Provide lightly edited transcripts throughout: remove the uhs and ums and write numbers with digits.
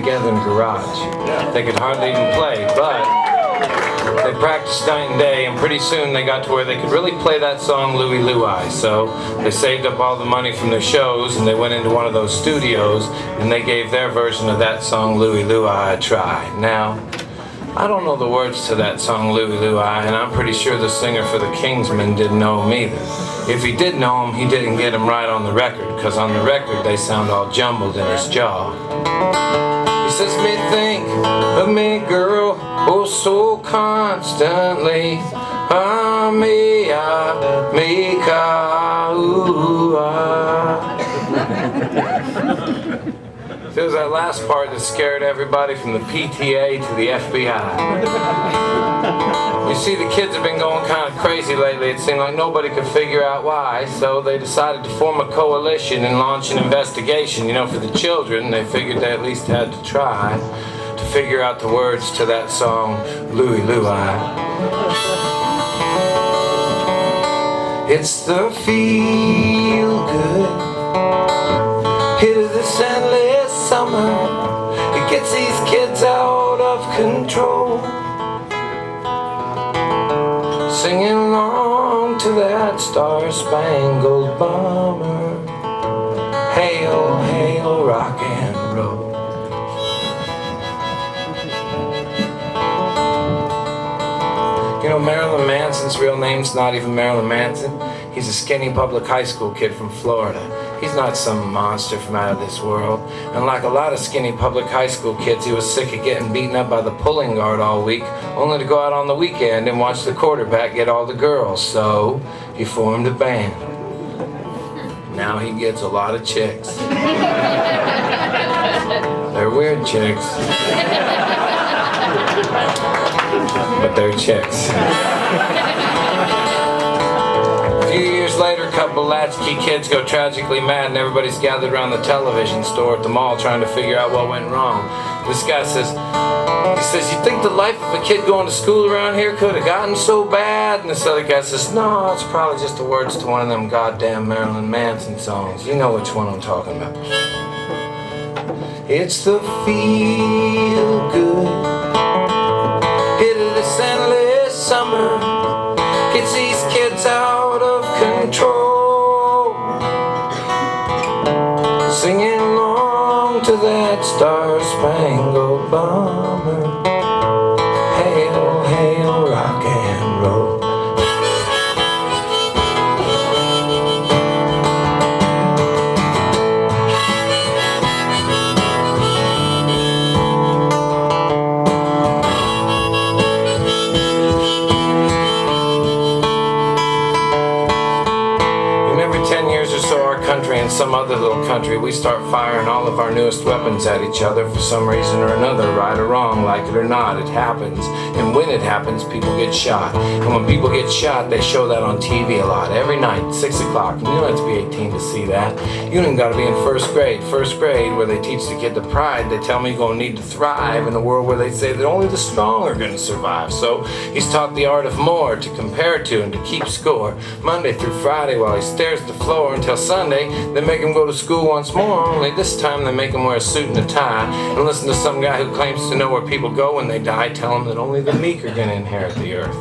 together in a garage. They could hardly even play, but they practiced night and day, and pretty soon they got to where they could really play that song Louie Louie. So they saved up all the money from their shows, and they went into one of those studios, and they gave their version of that song Louie Louie a try. Now, I don't know the words to that song Louie Louie, and I'm pretty sure the singer for the Kingsmen didn't know him either. If he did know him, he didn't get him right on the record, because on the record they sound all jumbled in his jaw. He says, me think of me, girl, oh so constantly. Ah, me, ka, ooh, ah. It was that last part that scared everybody from the PTA to the FBI. You see, the kids have been going kind of crazy lately. It seemed like nobody could figure out why, so they decided to form a coalition and launch an investigation. You know, for the children, they figured they at least had to try to figure out the words to that song, Louie Louie. It's the feel good hit of this endless summer. It gets these kids out of control, singing along to that star-spangled bomber. Hail, hail, rock and roll. You know, Marilyn Manson's real name's not even Marilyn Manson. He's a skinny public high school kid from Florida. He's not some monster from out of this world. And like a lot of skinny public high school kids, he was sick of getting beaten up by the pulling guard all week, only to go out on the weekend and watch the quarterback get all the girls. So he formed a band. Now he gets a lot of chicks. They're weird chicks. But they're chicks. A few years later, a couple of latchkey kids go tragically mad, and everybody's gathered around the television store at the mall trying to figure out what went wrong. This guy says, you think the life of a kid going to school around here could have gotten so bad? And this other guy says, no, it's probably just the words to one of them goddamn Marilyn Manson songs. You know which one I'm talking about. It's the feel good hit of this endless summer. Gets these kids out of control, singing along to that star-spangled bomber. Hail, hail, rock and roll. And some other little country, we start firing all of our newest weapons at each other for some reason or another, right or wrong, like it or not, it happens. And when it happens, people get shot. And when people get shot, they show that on TV a lot, every night, 6 o'clock. And you don't have to be 18 to see that. You don't even got to be in first grade, where they teach the kid the pride. They tell me you're going to need to thrive in a world where they say that only the strong are going to survive. So he's taught the art of more, to compare to and to keep score, Monday through Friday, while he stares at the floor until Sunday. They make him go to school once more, only this time they make him wear a suit and a tie and listen to some guy who claims to know where people go when they die tell him that only the meek are going to inherit the earth.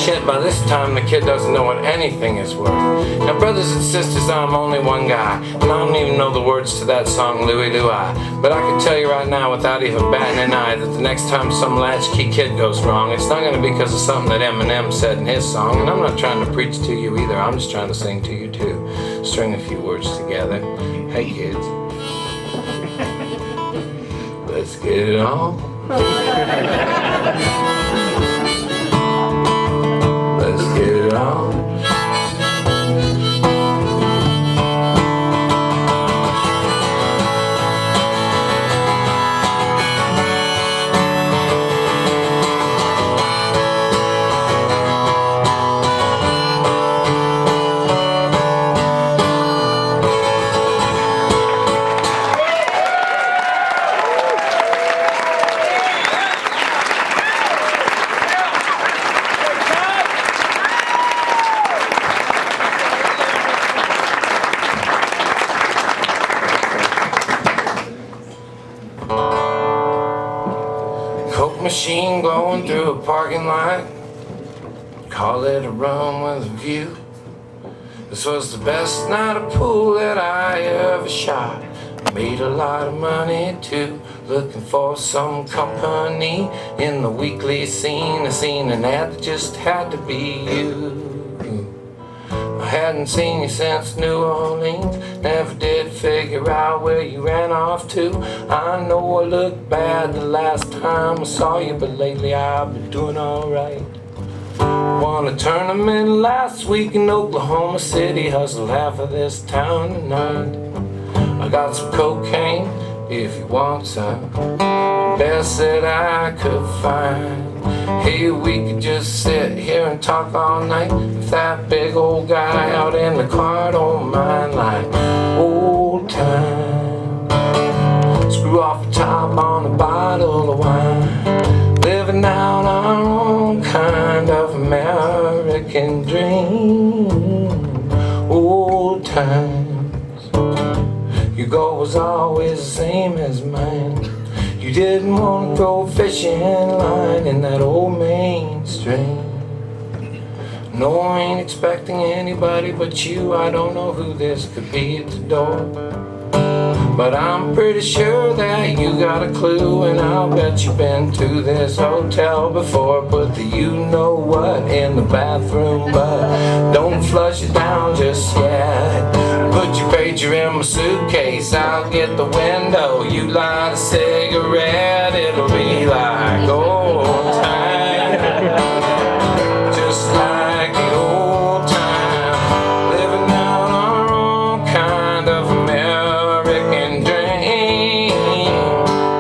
Shit, by this time the kid doesn't know what anything is worth. Now, brothers and sisters, I'm only one guy, and I don't even know the words to that song, Louie Louie. But I can tell you right now, without even batting an eye, that the next time some latchkey kid goes wrong, it's not going to be because of something that Eminem said in his song. And I'm not trying to preach to you either, I'm just trying to sing to you too. String a few words together. Hey kids, let's get it on. Let's get it on. going through a parking lot. Call it a room with a view. This was the best night of pool that I ever shot. Made a lot of money too. Looking for some company in the weekly scene. I seen an ad that just had to be you. I hadn't seen you since New Orleans. Never did figure out where you ran off to. I know I looked bad the last time I saw you, but lately I've been doing alright. Won a tournament last week in Oklahoma City. Hustled half of this town tonight. I got some cocaine if you want some. Best that I could find. Hey, we could just sit here and talk all night. If that big old guy out in the car don't mind, like old time. Screw off the top on a bottle of wine. Living out our own kind of American dream. Old times. Your goal was always the same as mine. You didn't want to go fishing line in that old mainstream. No, I ain't expecting anybody but you. I don't know who this could be at the door, but I'm pretty sure that you got a clue. And I'll bet you've been to this hotel before. Put the you-know-what in the bathroom, but don't flush it down just yet. Put your pager in my suitcase, I'll get the window. You light a cigarette, it'll be like old time. Just like the old time. Living out our own kind of American dream.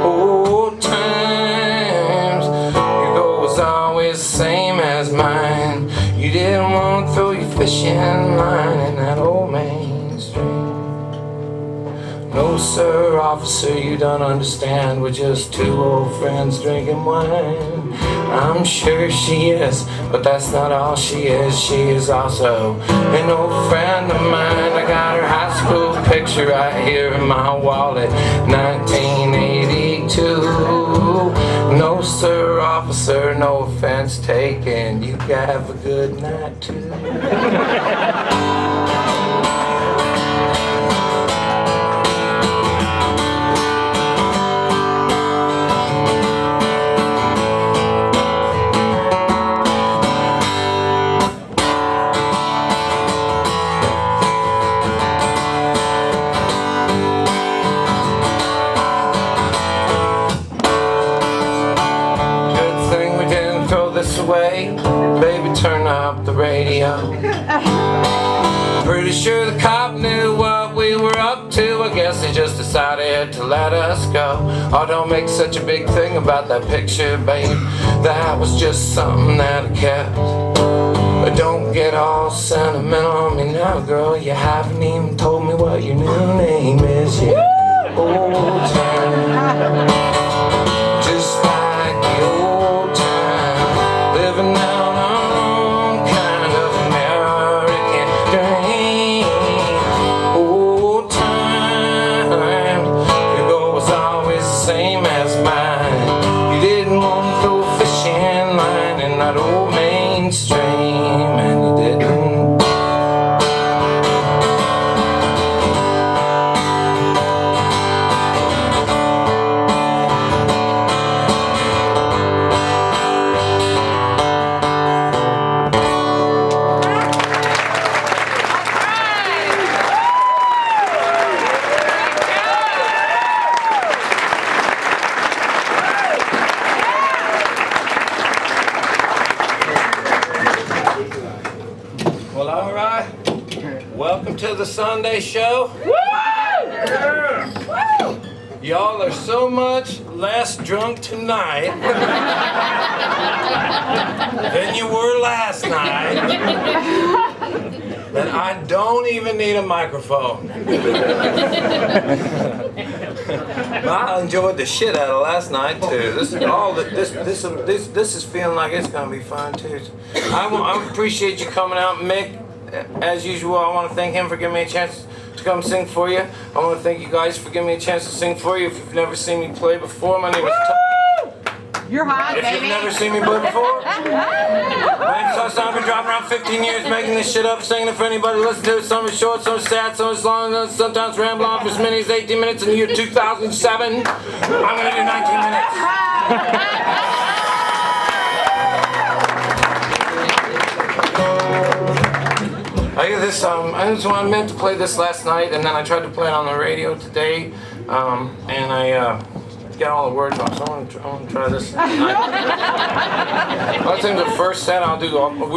Old times. Your goal was always the same as mine. You didn't want to throw your fishing line in that old man. No sir, officer, you don't understand. We're just two old friends drinking wine. I'm sure she is, but that's not all she is. She is also an old friend of mine. I got her high school picture right here in my wallet, 1982. No sir, officer, no offense taken. You have a good night too. Away. Baby, turn up the radio. Pretty sure the cop knew what we were up to. I guess they just decided to let us go. Oh, don't make such a big thing about that picture, babe. That was just something that I kept. But don't get all sentimental on me now, girl. You haven't even told me what your new name is yet. Old time. Just like the old time. Living out our own kind of American dream. Old times. Your goal was always the same as mine. You didn't want to throw a fishing line in that old mainstream, and you didn't. Well, all right. Welcome to the Sunday show. Y'all are so much less drunk tonight than you were last night that I don't even need a microphone. I enjoyed the shit out of last night too. This is feeling like it's gonna be fun too. I appreciate you coming out, Mick. As usual, I want to thank him for giving me a chance to come sing for you. I want to thank you guys for giving me a chance to sing for you. If you've never seen me play before, my name is Todd. You're hot, If baby. you've never seen me play before, my name's Todd. I've been dropping around 15 years, making this shit up, singing it for anybody to listen to. Some is short, some is sad, some is long, sometimes ramble on for as many as 18 minutes in the year 2007. I'm gonna do 19 minutes. I get this. I meant to play this last night, and then I tried to play it on the radio today, and I got all the words wrong. So I want to try this. I think the first set we're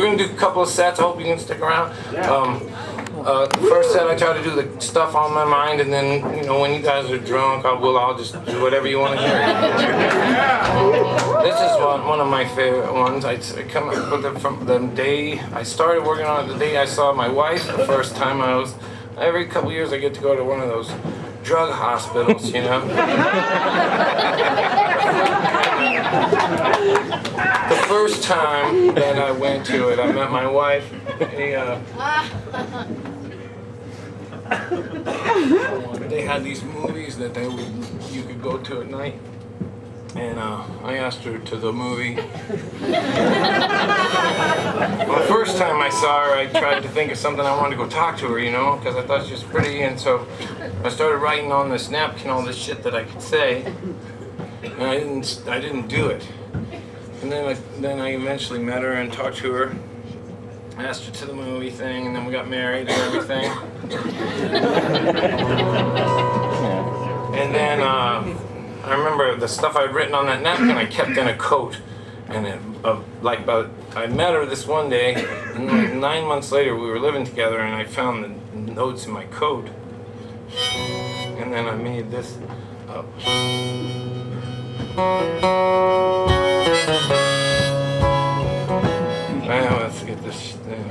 gonna do a couple of sets. I hope you can stick around. The first set I try to do the stuff on my mind, and then when you guys are drunk, I'll just do whatever you want to hear. This is one of my favorite ones. I come up with it from the day I started working on it. The day I saw my wife the first time. Every couple years I get to go to one of those drug hospitals, The first time that I went to it, I met my wife. They had these movies that you could go to at night, and I asked her to the movie. The first time I saw her, I tried to think of something I wanted to go talk to her, because I thought she was pretty, and so I started writing on this napkin all this shit that I could say, and I didn't do it. And then I eventually met her and talked to her. I asked her to the movie thing, and then we got married and everything. And then I remember the stuff I'd written on that napkin I kept in a coat. And I met her this one day, and 9 months later we were living together, and I found the notes in my coat. And then I made this up. Now let's get this thing.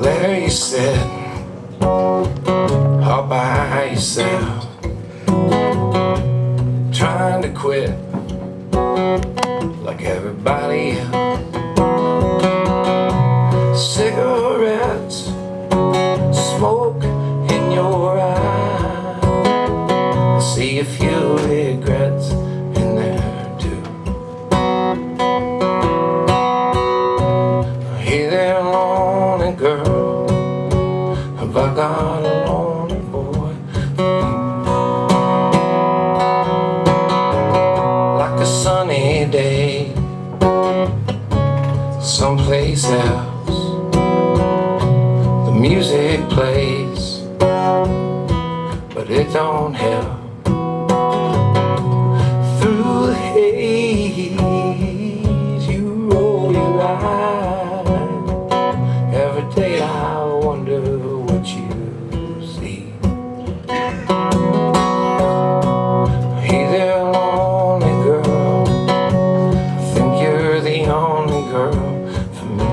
There you sit, all by yourself, trying to quit like everybody else. Cigarettes, smoke in your eye. I see a few regrets in there too. Hey there, lonely girl, have I got a lonely boy? Like a sunny day someplace else, the music plays, but it don't help. Through the haze you roll your eyes. Every day I wonder what you see. Hey there, lonely girl, I think you're the only girl for me.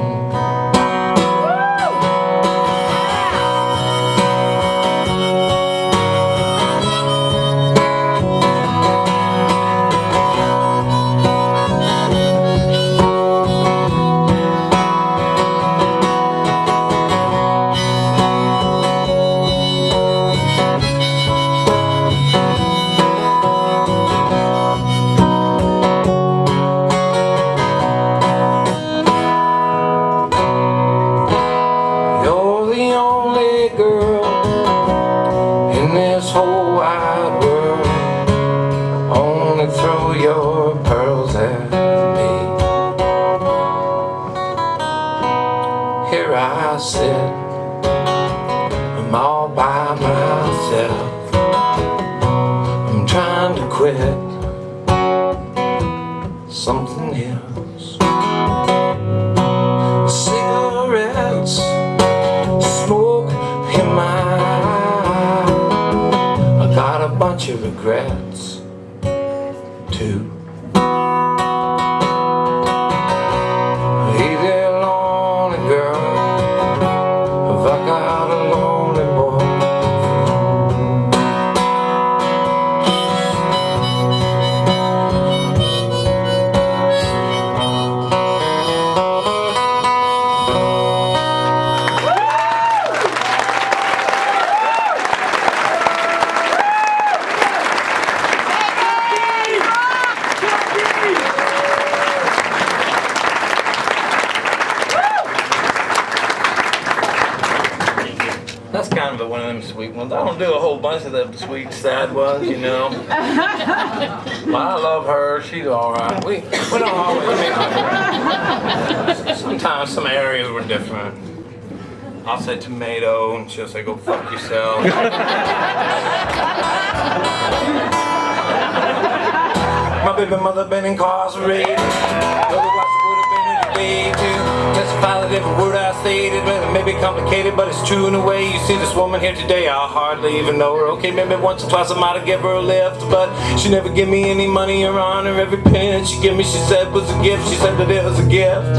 You're the only girl in this whole wide world. Only throw your pearls at me. Here I sit, I'm all by myself. I'm trying to quit something else. Cigarettes, smoke in my eye. I got a bunch of regrets too. Hey there, lonely girl, have I got a lonely boy? one of them sweet ones. I don't do a whole bunch of them sweet, sad ones, you know. Well, I love her. She's all right. We don't always make her. Sometimes some areas were different. I'll say tomato, and she'll say, go fuck yourself. My baby mother been incarcerated. Testify that every word I stated, it may be complicated, but it's true in a way. You see this woman here today, I hardly even know her. Okay, maybe once or twice I might have given her a lift, but she never give me any money or honor. Every penny that she give me, she said was a gift. She said that it was a gift.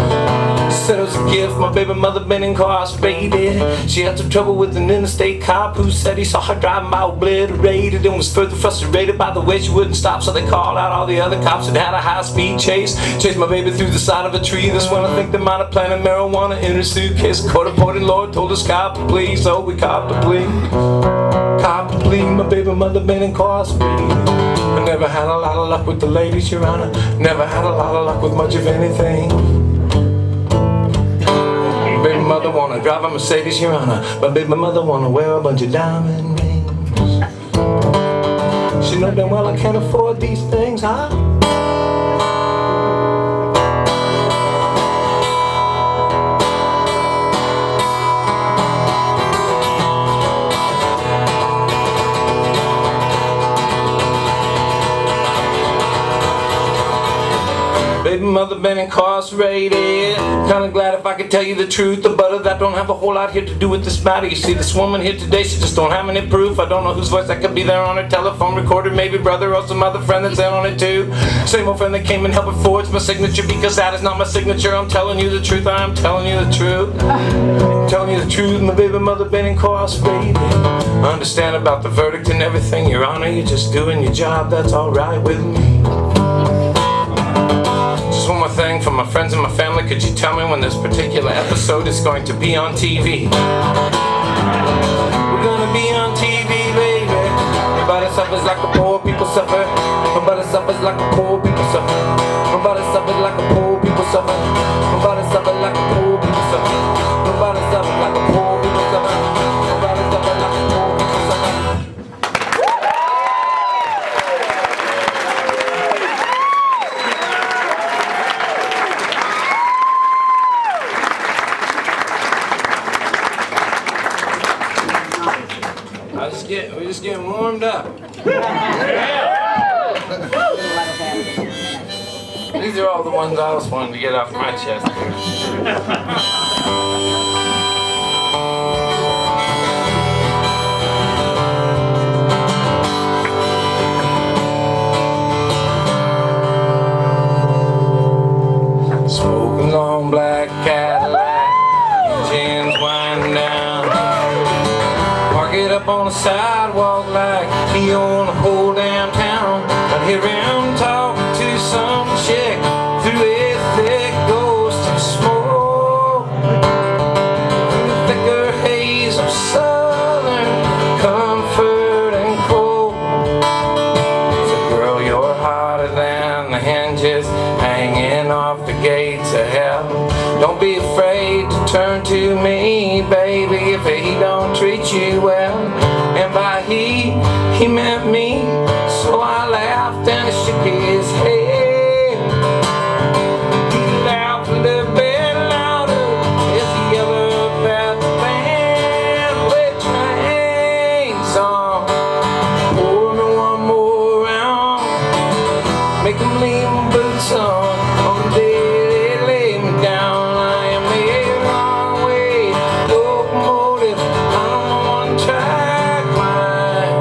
She said it was a gift. My baby mother been incarcerated. She had some trouble with an interstate cop who said he saw her driving by obliterated and was further frustrated by the way she wouldn't stop. So they called out all the other cops and had a high-speed chase. Chased my baby through the side of a tree. This one I think they might have planted marijuana in her suitcase. Court appointed Lord told us cop the plea, so we copped the plea. Cop the plea. My baby mother been incarcerated. I never had a lot of luck with the ladies, Your Honor. Never had a lot of luck with much of anything. My baby mother wanna drive a Mercedes, Your Honor. My baby mother wanna wear a bunch of diamond rings. She know damn well I can't afford these things, huh? Baby mother been incarcerated. Kinda glad if I could tell you the truth, but that don't have a whole lot here to do with this matter. You see this woman here today, she just don't have any proof. I don't know whose voice that could be there on her telephone recorder. Maybe brother or some other friend that's in on it too. Same old friend that came and helped me forge my signature, because that is not my signature. I'm telling you the truth, I'm telling you the truth. I'm telling you the truth, my baby mother been incarcerated. I understand about the verdict and everything, Your Honor. You're just doing your job, that's alright with me. Just one more thing for my friends and my family. Could you tell me when this particular episode is going to be on TV? We're gonna be on TV, baby. Nobody suffers like the poor people suffer. Nobody suffers like the poor people suffer. Nobody suffers like the poor people suffer. Nobody suffers like the poor people suffer. Nobody suffers like the poor people suffer. Nobody suffers like the poor people suffer. We're just getting warmed up. These are all the ones I was wanting to get off my chest here. Smoking on black Cadillac, engines winding down. Park it up on the sidewalk like he owned the whole damn town. I'd hear him talking to some chick through a thick ghost of smoke. Through the thicker haze of southern comfort and cold. So girl, you're hotter than the hinges hanging off the gates of hell. Don't be afraid to turn to me, baby, if he don't treat you well. And by he meant me. So I laughed and he shook his head. He laughed a little bit louder as he yelled up at the band. Play train song, pour me one more round. Make him leave my boots on the day they lay me down. I am the wrong way locomotive on one track line.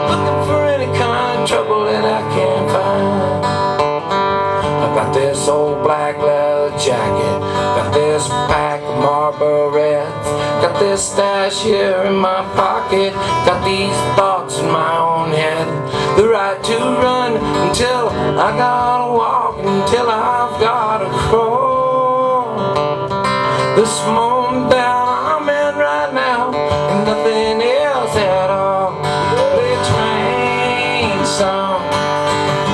Looking for any kind of trouble that I can find. I got this old black leather jacket, got this pack of Marlboro Reds, got this stash here in my pocket, got these thoughts in my own head. The right to run until I gotta walk, until I've gotta crawl. This moment that I'm in right now, and nothing else at all. Play a train song,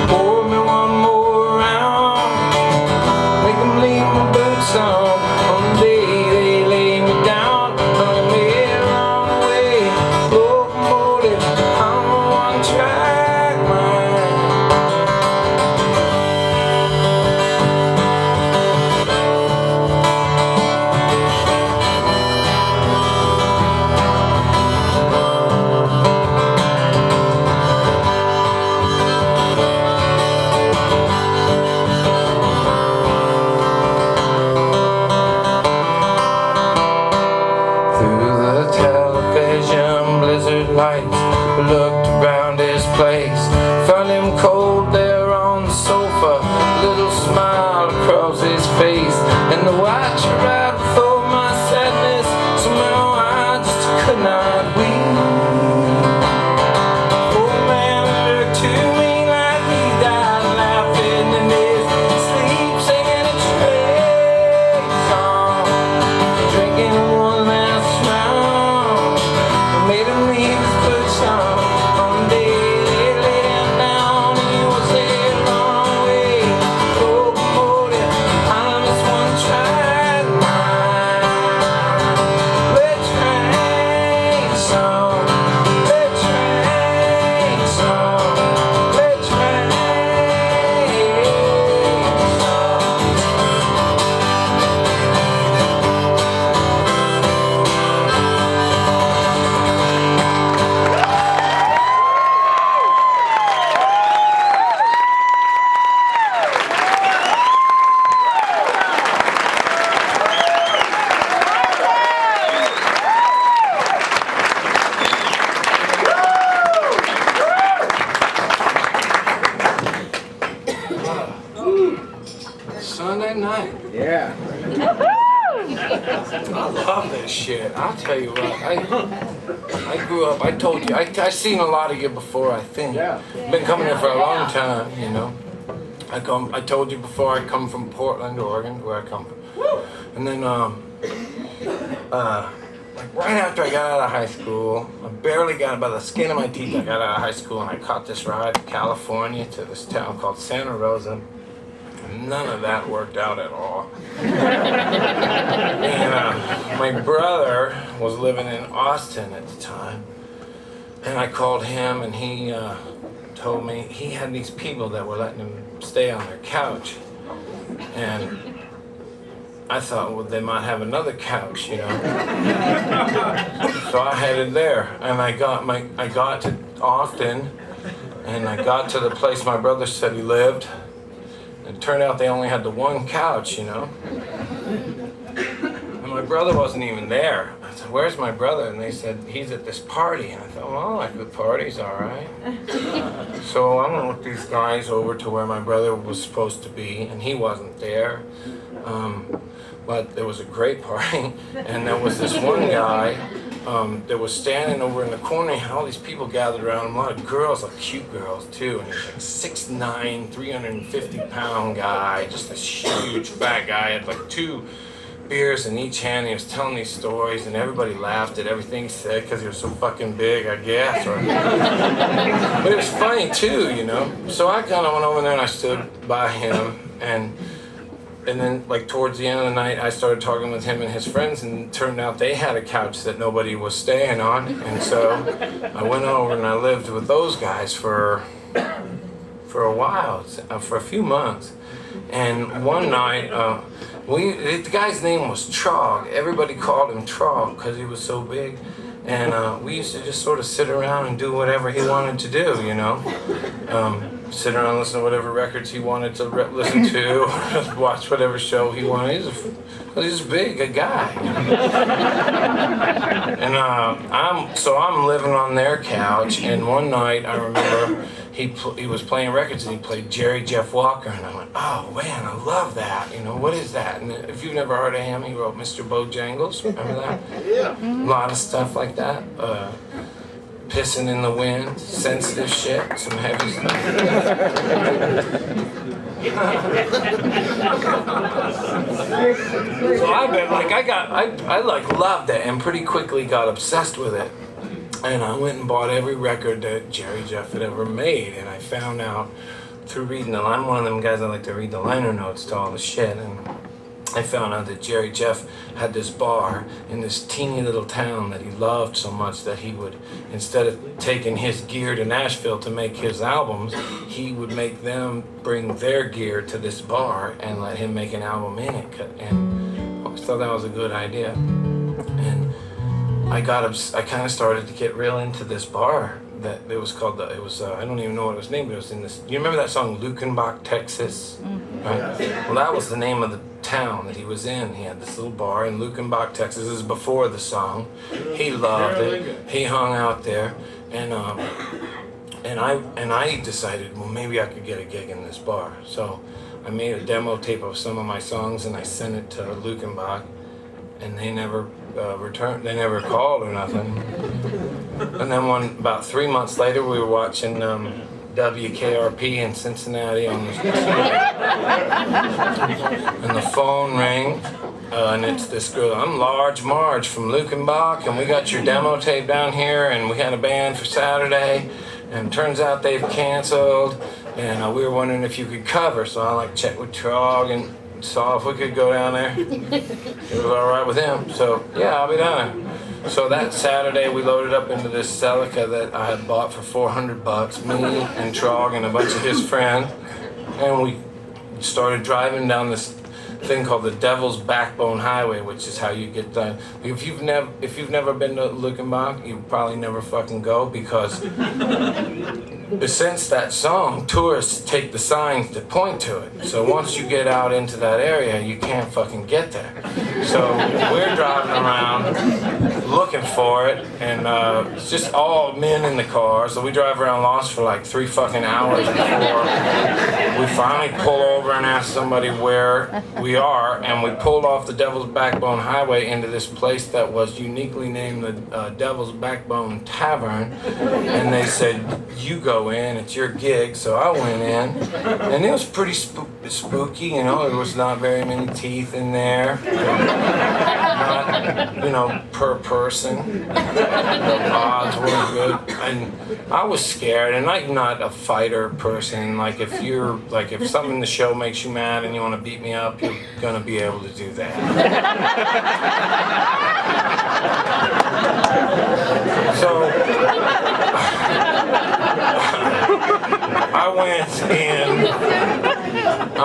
pour me one more round. Make them leave my boots on the day they lay me down. I'm the wrong We looked around his place, found him cold there on the sofa, little smile across his face, and the watch right before my sadness. Somehow I just could not weep. Old man looked to me like he died laughing in his sleep, singing a trade song, drinking one last round. I made him leave his boots on the day they laid him down. He was a long way locomotive. I missed one tried line. Let train song, let train song, let train Sunday night. Yeah. I love this shit. I'll tell you what. I grew up. I told you. I seen a lot of you before. I think. Yeah. Been coming here for a long time. You know. I told you before. I come from Portland, Oregon, where I come from. And then like right after I got out of high school, I barely got by the skin of my teeth. I got out of high school and I caught this ride to California to this town called Santa Rosa. None of that worked out at all. And my brother was living in Austin at the time, and I called him, and he told me he had these people that were letting him stay on their couch, and I thought, well, they might have another couch, you know. So I headed there, and I got to Austin, and I got to the place my brother said he lived. It turned out they only had the one couch, you know. And my brother wasn't even there. I said, where's my brother? And they said, he's at this party. And I thought, well, like the party's all right. So I went with these guys over to where my brother was supposed to be, and he wasn't there. But there was a great party, and there was this one guy that was standing over in the corner. He had all these people gathered around him, a lot of girls, like cute girls too, and he was like 6'9", 350-pound guy, just this huge fat guy. He had like 2 beers in each hand. He was telling these stories, and everybody laughed at everything he said because he was so fucking big, I guess. But it was funny too, you know. So I kind of went over there and I stood by him, and then, like, towards the end of the night, I started talking with him and his friends, and it turned out they had a couch that nobody was staying on. And so I went over and I lived with those guys for a while, for a few months. And one night, the guy's name was Trog. Everybody called him Trog because he was so big. And we used to just sort of sit around and do whatever he wanted to do, you know. Sit around and listen to whatever records he wanted to listen to, or watch whatever show he wanted. He's a big guy. And I'm living on their couch, and one night I remember he was playing records, and he played Jerry Jeff Walker, and I went, oh man, I love that. You know, what is that? And if you've never heard of him, he wrote Mr. Bojangles. Remember that? Yeah. A lot of stuff like that. Pissing in the Wind, Sensitive Shit, some heavy stuff. So I've been like, I loved it and pretty quickly got obsessed with it. And I went and bought every record that Jerry Jeff had ever made, and I found out through reading I'm one of them guys that like to read the liner notes to all the shit, and I found out that Jerry Jeff had this bar in this teeny little town that he loved so much that he would, instead of taking his gear to Nashville to make his albums, he would make them bring their gear to this bar and let him make an album in it. And I always thought that was a good idea. And I kind of started to get real into this bar that it was called, I don't even know what it was named, but it was in this, you remember that song, Lukenbach, Texas? Mm-hmm. Right? Well, that was the name of the town that he was in. He had this little bar in Lukenbach, Texas. This is before the song. He loved it. He hung out there, And I decided, well, maybe I could get a gig in this bar. So I made a demo tape of some of my songs and I sent it to Lukenbach, and they never returned. They never called or nothing. And then about 3 months later, we were watching WKRP in Cincinnati on the and the phone rang. And it's this girl, I'm Large Marge from Lukenbach, and we got your demo tape down here, and we had a band for Saturday, and turns out they've canceled, and we were wondering if you could cover. So I checked with Trog and saw if we could go down there. It was all right with him, so yeah, I'll be down there. So that Saturday we loaded up into this Celica that I had bought for $400, me and Trog and a bunch of his friends, and we started driving down this thing called the Devil's Backbone Highway, which is how you get done. If you've never been to Lukenbach, you probably never fucking go, because since that song, tourists take the signs to point to it. So once you get out into that area, you can't fucking get there. So we're driving around looking for it, and it's just all men in the car. So we drive around lost for 3 fucking hours before we finally pull over and ask somebody where we are, and we pulled off the Devil's Backbone Highway into this place that was uniquely named the Devil's Backbone Tavern, and they said, you go in, it's your gig. So I went in, and it was pretty spooky, you know. There was not very many teeth in there, not, per person. The odds were good, and I was scared. And I'm not a fighter person. If something in the show makes you mad and you want to beat me up, you're gonna be able to do that. So I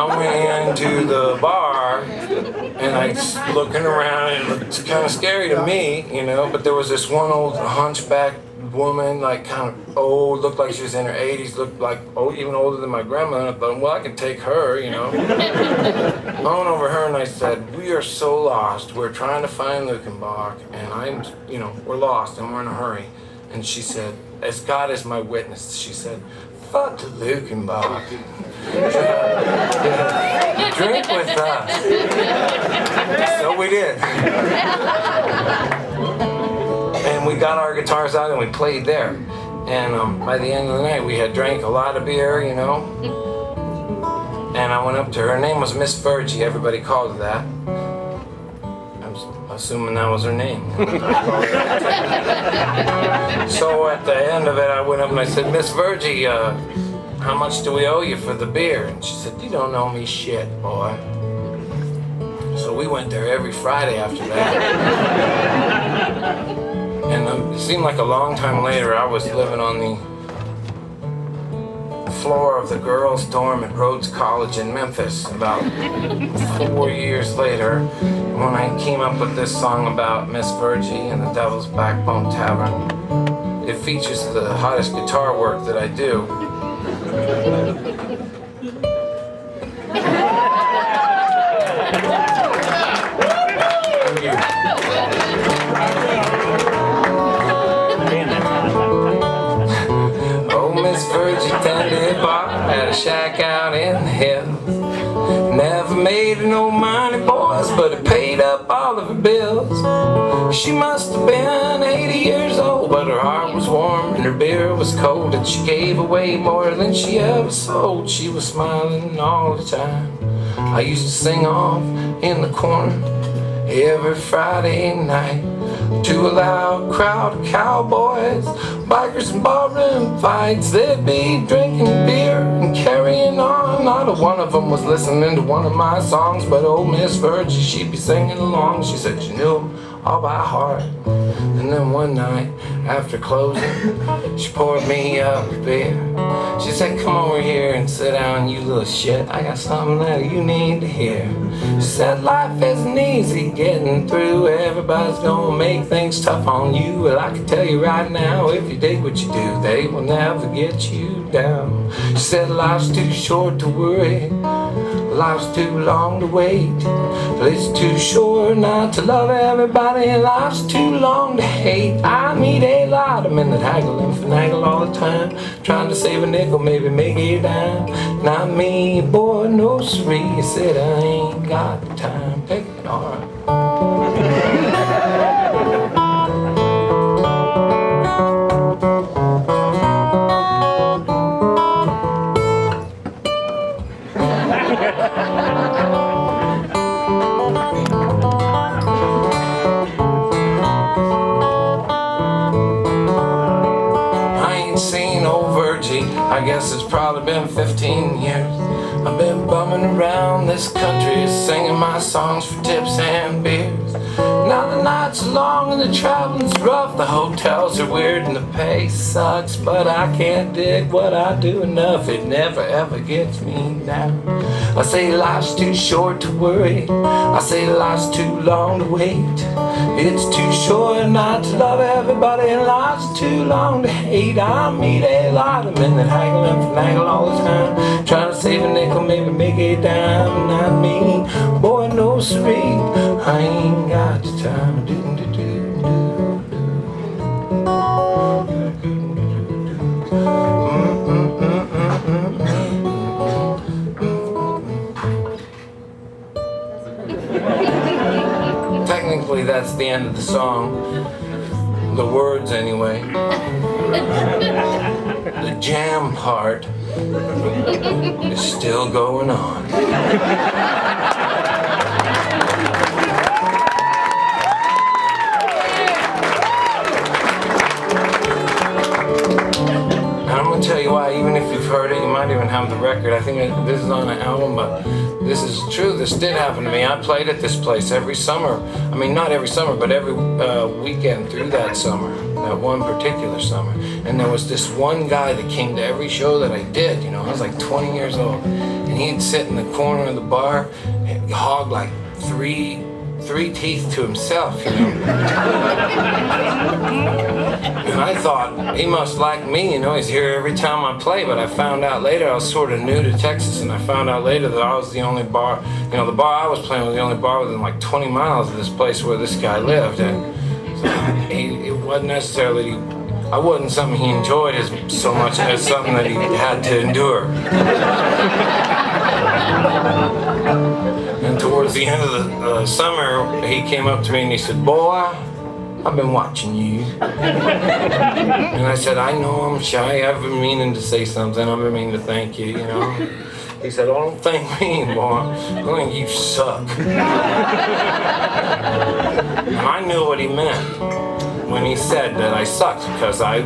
went into the bar, and I was looking around, and it was kind of scary to me, you know, but there was this one old hunchback woman, kind of old, looked like she was in her 80s, looked like even older than my grandmother. And I thought, well, I could take her, you know. I went over her and I said, we are so lost. We're trying to find Lukenbach, and we're lost and we're in a hurry. And she said, as God is my witness, she said, fuck Lukenbach. Drink with us. So we did. And we got our guitars out and we played there. And by the end of the night, we had drank a lot of beer, you know. And I went up to her. Her name was Miss Virgie. Everybody called her that. I'm assuming that was her name. So at the end of it, I went up and I said, Miss Virgie, how much do we owe you for the beer? And she said, you don't owe me shit, boy. So we went there every Friday after that. And it seemed like a long time later, I was living on the floor of the girls' dorm at Rhodes College in Memphis about 4 years later, when I came up with this song about Miss Virgie and the Devil's Backbone Tavern. It features the hottest guitar work that I do. Thank you. Oh, Miss Virgie tended bar at a shack out in the hills. Never made her no money, boys, but it paid up all of her bills. She must have been 80 years old, but her heart was warm and her beer was cold, and she gave away more than she ever sold. She was smiling all the time. I used to sing off in the corner every Friday night to a loud crowd of cowboys, bikers and barroom fights. They'd be drinking beer and carrying on. Not a one of them was listening to one of my songs, but old Miss Virgie, she'd be singing along. She said she knew them all by heart. And then one night after closing, she poured me up a beer. She said, come over here and sit down, you little shit. I got something that you need to hear. She said, life isn't easy getting through. Everybody's gonna make things tough on you. Well, I can tell you right now, if you dig what you do, they will never get you down. She said, life's too short to worry Life's too long to wait, but it's too short not to love everybody, and life's too long to hate. I meet a lot of men that haggle and finagle all the time, trying to save a nickel, maybe make a dime. Not me, boy, no siree. You said I ain't got the time. Take it, alright. I guess it's probably been 15 years. I've been bumming around this country, singing my songs for tips and beers. Now the nights are long and the traveling's rough, the hotels are weird and the pay sucks, but I can't dig what I do enough, it never ever gets me down. I say life's too short to worry, I say life's too long to wait. It's too short not to love everybody, and life's too long to hate. I meet a lot of men that haggle and finagle all the time, trying to save a nickel, maybe make a dime. Not me, boy, no siree, I ain't got the time. Technically, that's the end of the song. The words, anyway. The jam part is still going on. I'll tell you why, even if you've heard it, you might even have the record. I think this is on an album, but this is true. This did happen to me. I played at this place every summer. I mean, not every summer, but every weekend through that summer, that one particular summer. And there was this one guy that came to every show that I did. You know, I was like 20 years old. And he'd sit in the corner of the bar and hog like three teeth to himself, you know. And I thought, he must like me, you know, he's here every time I play, but I found out later, I was sort of new to Texas, and I found out later that I was the only bar, you know, the bar I was playing was the only bar within like 20 miles of this place where this guy lived, and so it wasn't necessarily, I wasn't something he enjoyed so much as something that he had to endure. And towards the end of the summer, he came up to me and he said, "Boy, I've been watching you." And I said, "I know I'm shy. I've been meaning to say something. I've been meaning to thank you, you know." He said, "Oh, don't thank me, boy. I think you suck." And I knew what he meant when he said that I sucked, because I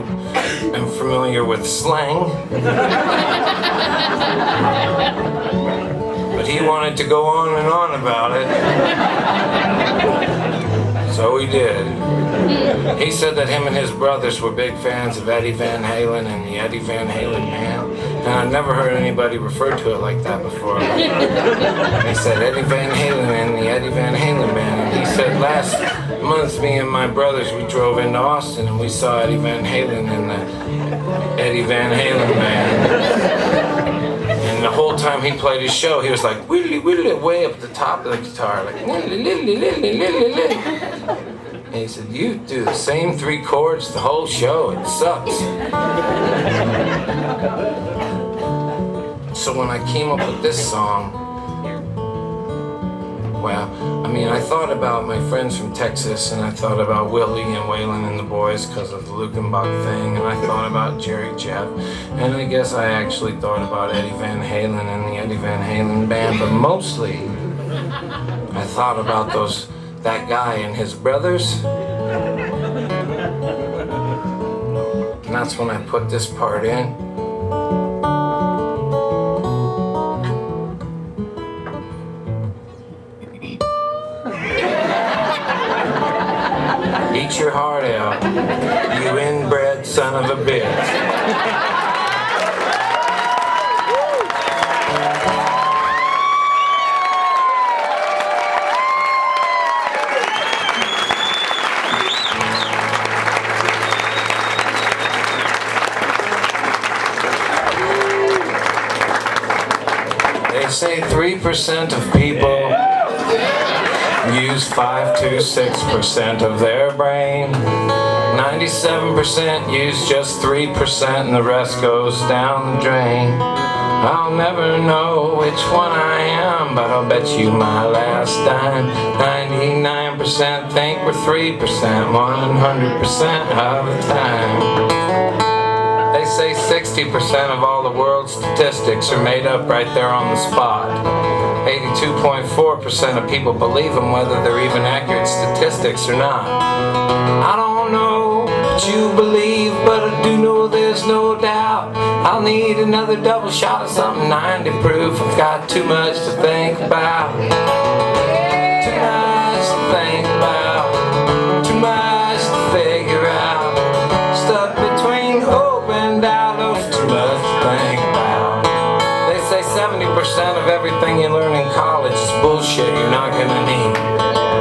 am familiar with slang. But he wanted to go on and on about it. So he did. He said that him and his brothers were big fans of Eddie Van Halen and the Eddie Van Halen Band. And I'd never heard anybody refer to it like that before. He said Eddie Van Halen and the Eddie Van Halen Band. And he said last month, me and my brothers, we drove into Austin and we saw Eddie Van Halen and the Eddie Van Halen Band. And the whole time he played his show, he was like, "Whittly, whittly," way up at the top of the guitar, like, "Whittly, whittly, whittly, whittly, whittly." And he said, "You do the same 3 chords the whole show, it sucks." So when I came up with this song, well, I mean, I thought about my friends from Texas, and I thought about Willie and Waylon and the boys because of the Lukenbach thing, and I thought about Jerry Jeff, and I guess I actually thought about Eddie Van Halen and the Eddie Van Halen Band, but mostly I thought about that guy and his brothers, and that's when I put this part in. Eat your heart out, you inbred son of a bitch. They say 3% of people use 5 to 6% of their brain. 97% use just 3% and the rest goes down the drain. I'll never know which one I am, but I'll bet you my last dime. 99% think we're 3% 100% of the time. They say 60% of all the world's statistics are made up right there on the spot. 82.4% of people believe them whether they're even accurate statistics or not. I don't know what you believe, but I do know there's no doubt I'll need another double shot of something 90 proof. I've got too much to think about. Too much to think about. Too much to figure out. Stuck between hope and doubt. Too much to think about. They say 70% of everything you learn in college is bullshit you're not gonna need.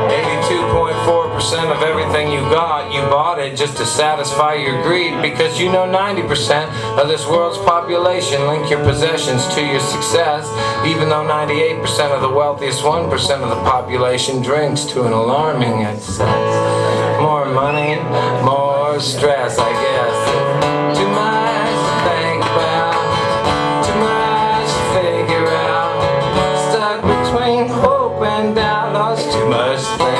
82.4% of everything you got, you bought it just to satisfy your greed, because you know 90% of this world's population link your possessions to your success, even though 98% of the wealthiest 1% of the population drinks to an alarming excess. More money, more stress, I guess. Too much to think about, too much to figure out. Stuck between hope and doubt, lost too much to think about.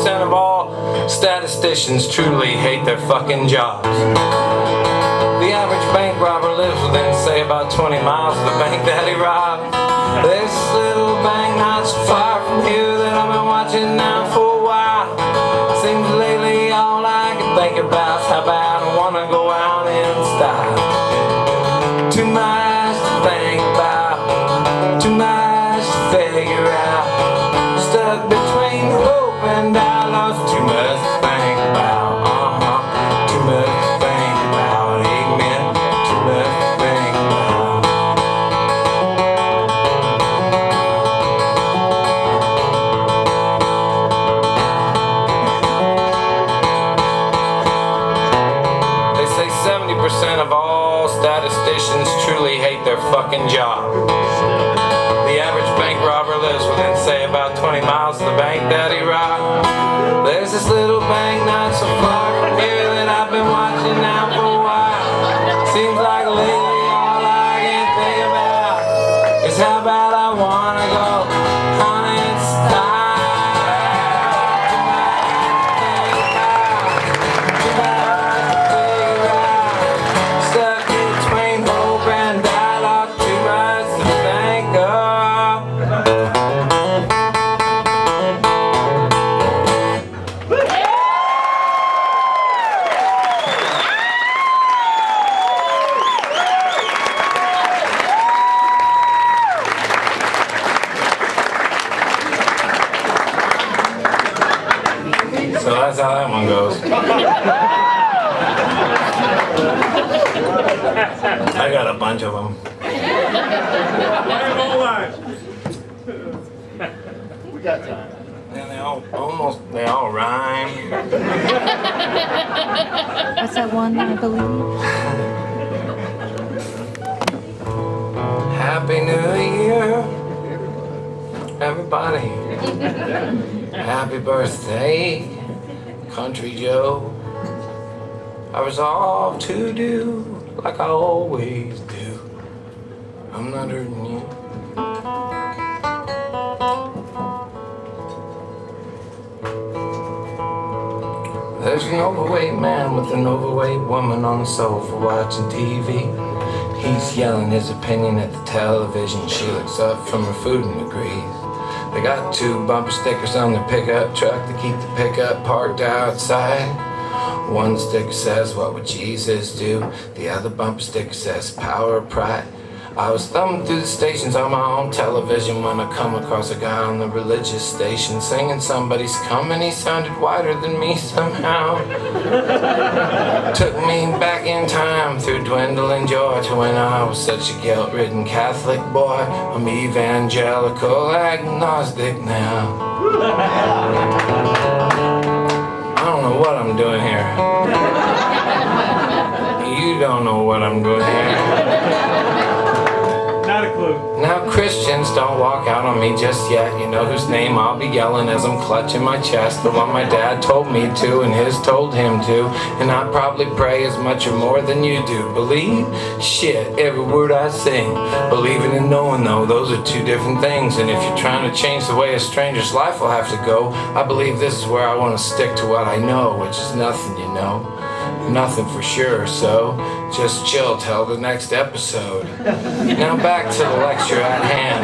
Of all statisticians truly hate their fucking jobs. The average bank robber lives within, say, about 20 miles of the bank that he robbed. There's this little bank not so far from here that I've been watching now for a while. Seems lately all I can think about is how bad I wanna go out in style. Too much to think about, too much to figure out. Stuck between hope and doubt. Too much to think about, too much to think about, amen, too much to think about. They say 70% of all statisticians truly hate their fucking job. The average bank robber lives within, say, about 20 miles of the bank that he robbed. There's this little bank not so far from here that I've been watching now for a while. Seems like lately all I can think about is how bad I wanna go on in style. Too much to figure out. Stuck between hope and dialogue. Too much to think of. So that's how that one goes. I got a bunch of them. We got time. And they all rhyme. What's that one, I believe? Happy New Year, everybody. Happy birthday, Country Joe. I resolve to do like I always do. I'm not hurting you. There's an overweight man with an overweight woman on the sofa watching TV. He's yelling his opinion at the television. She looks up from her food and agrees. They got 2 bumper stickers on their pickup truck to keep the pickup parked outside. One sticker says, "What would Jesus do?" The other bumper sticker says, "Power of pride." I was thumbing through the stations on my own television when I come across a guy on the religious station singing Somebody's Coming. He sounded whiter than me somehow. Took me back in time through dwindling joy to when I was such a guilt-ridden Catholic boy. I'm evangelical agnostic now. I don't know what I'm doing here. You don't know what I'm doing here. Not a clue. Now Christians don't walk out on me just yet. You know whose name I'll be yelling as I'm clutching my chest. The one my dad told me to and his told him to. And I probably pray as much or more than you do. Believe? Shit, every word I sing. Believing and knowing though, those are two different things. And if you're trying to change the way a stranger's life will have to go, I believe this is where I want to stick to what I know, which is nothing, you know. Nothing for sure, so just chill till the next episode. Now back to the lecture at hand.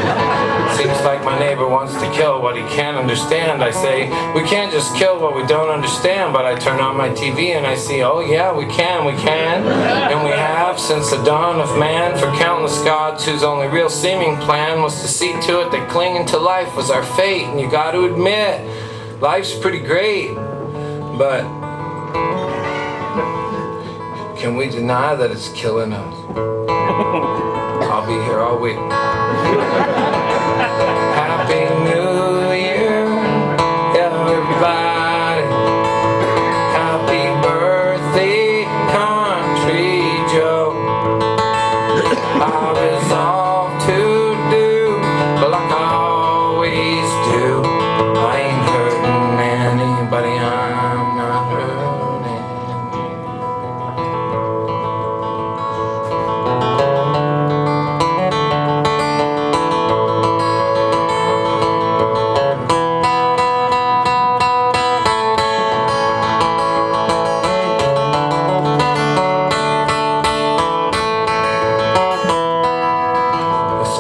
Seems like my neighbor wants to kill what he can't understand. I say, we can't just kill what we don't understand, but I turn on my TV and I see, oh yeah, we can. And we have since the dawn of man, for countless gods whose only real seeming plan was to see to it that clinging to life was our fate. And you gotta admit, life's pretty great, but can we deny that it's killing us? I'll be here all week. Happy New Year, everybody. Happy birthday, Country Joe. I resolve to do like I always do. I ain't hurting anybody, I'm not hurting.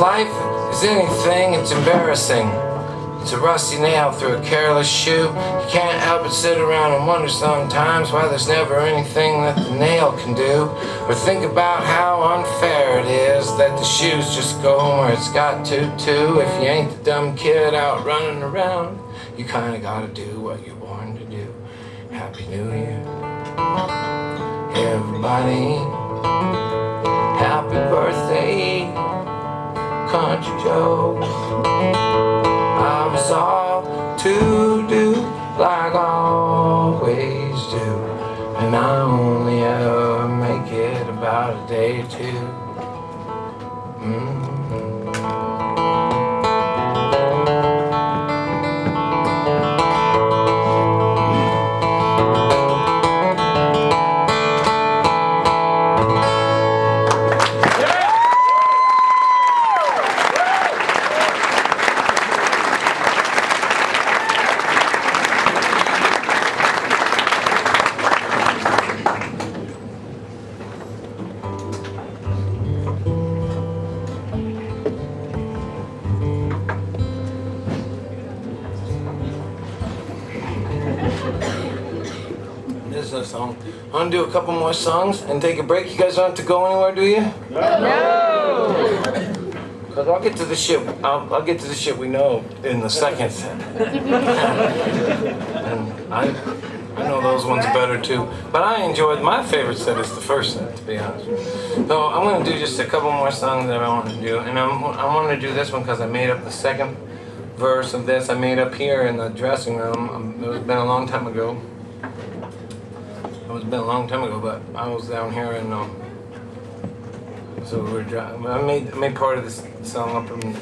Life is anything, it's embarrassing. It's a rusty nail through a careless shoe. You can't help but sit around and wonder sometimes why there's never anything that the nail can do. Or think about how unfair it is that the shoes just go where it's got to too. If you ain't the dumb kid out running around, you kinda gotta do what you're born to do. Happy New Year, everybody. Happy birthday, Country Joe. I resolve to do like I always do, and I only ever make it about a day or two. This is a song. I'm gonna do a couple more songs and take a break. You guys don't have to go anywhere, do you? No. Cause I'll get to the shit. I'll get to the shit we know in the second set. And I know those ones better too. But I enjoyed, my favorite set is the first set, to be honest. So I'm gonna do just a couple more songs that I want to do, and I want to do this one because I made up the second verse of this. I made up here in the dressing room. It's been a long time ago. It's been a long time ago, but I was down here and so we were driving. I made part of this song up in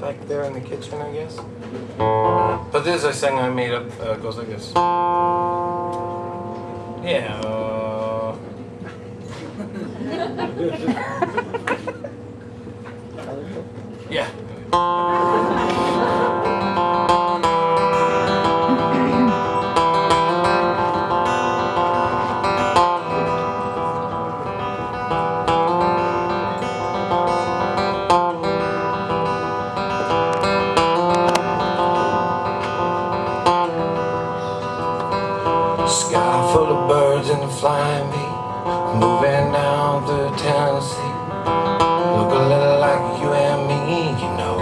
back there in the kitchen, I guess. But this I sang I made up goes like this. Yeah. Yeah. Sky full of birds in the flying bee, moving down through Tennessee. look a little like you and me, you know.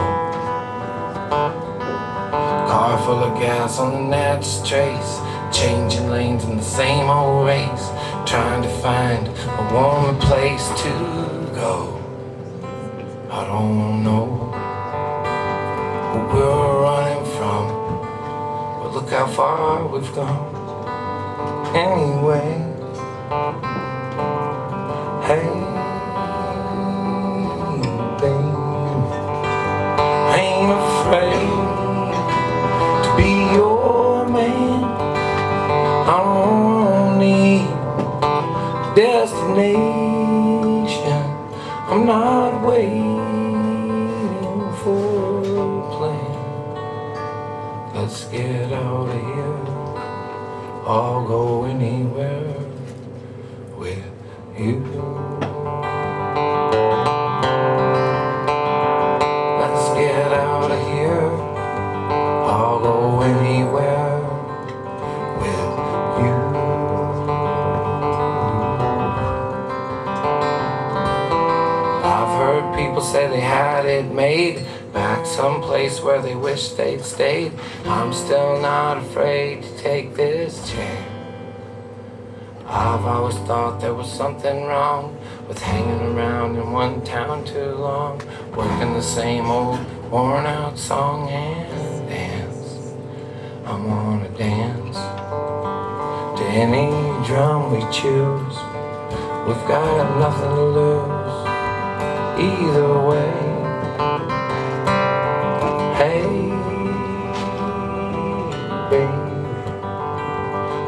Car full of gas on the next trace, changing lanes in the same old race, trying to find a warmer place to go. I don't know who we're running from, but look how far we've gone anyway. Hey, babe, I ain't afraid to be your man. I don't need destination. I'm not waiting for a plan. Let's get out of here. I'll go anywhere with you. Let's get out of here. I'll go anywhere with you. I've heard people say they had it made back someplace where they wish they'd stayed. I'm still not afraid to take this chance. I've always thought there was something wrong with hanging around in one town too long, working the same old worn out song and dance. I wanna dance to any drum we choose. We've got nothing to lose either way. Hey, babe,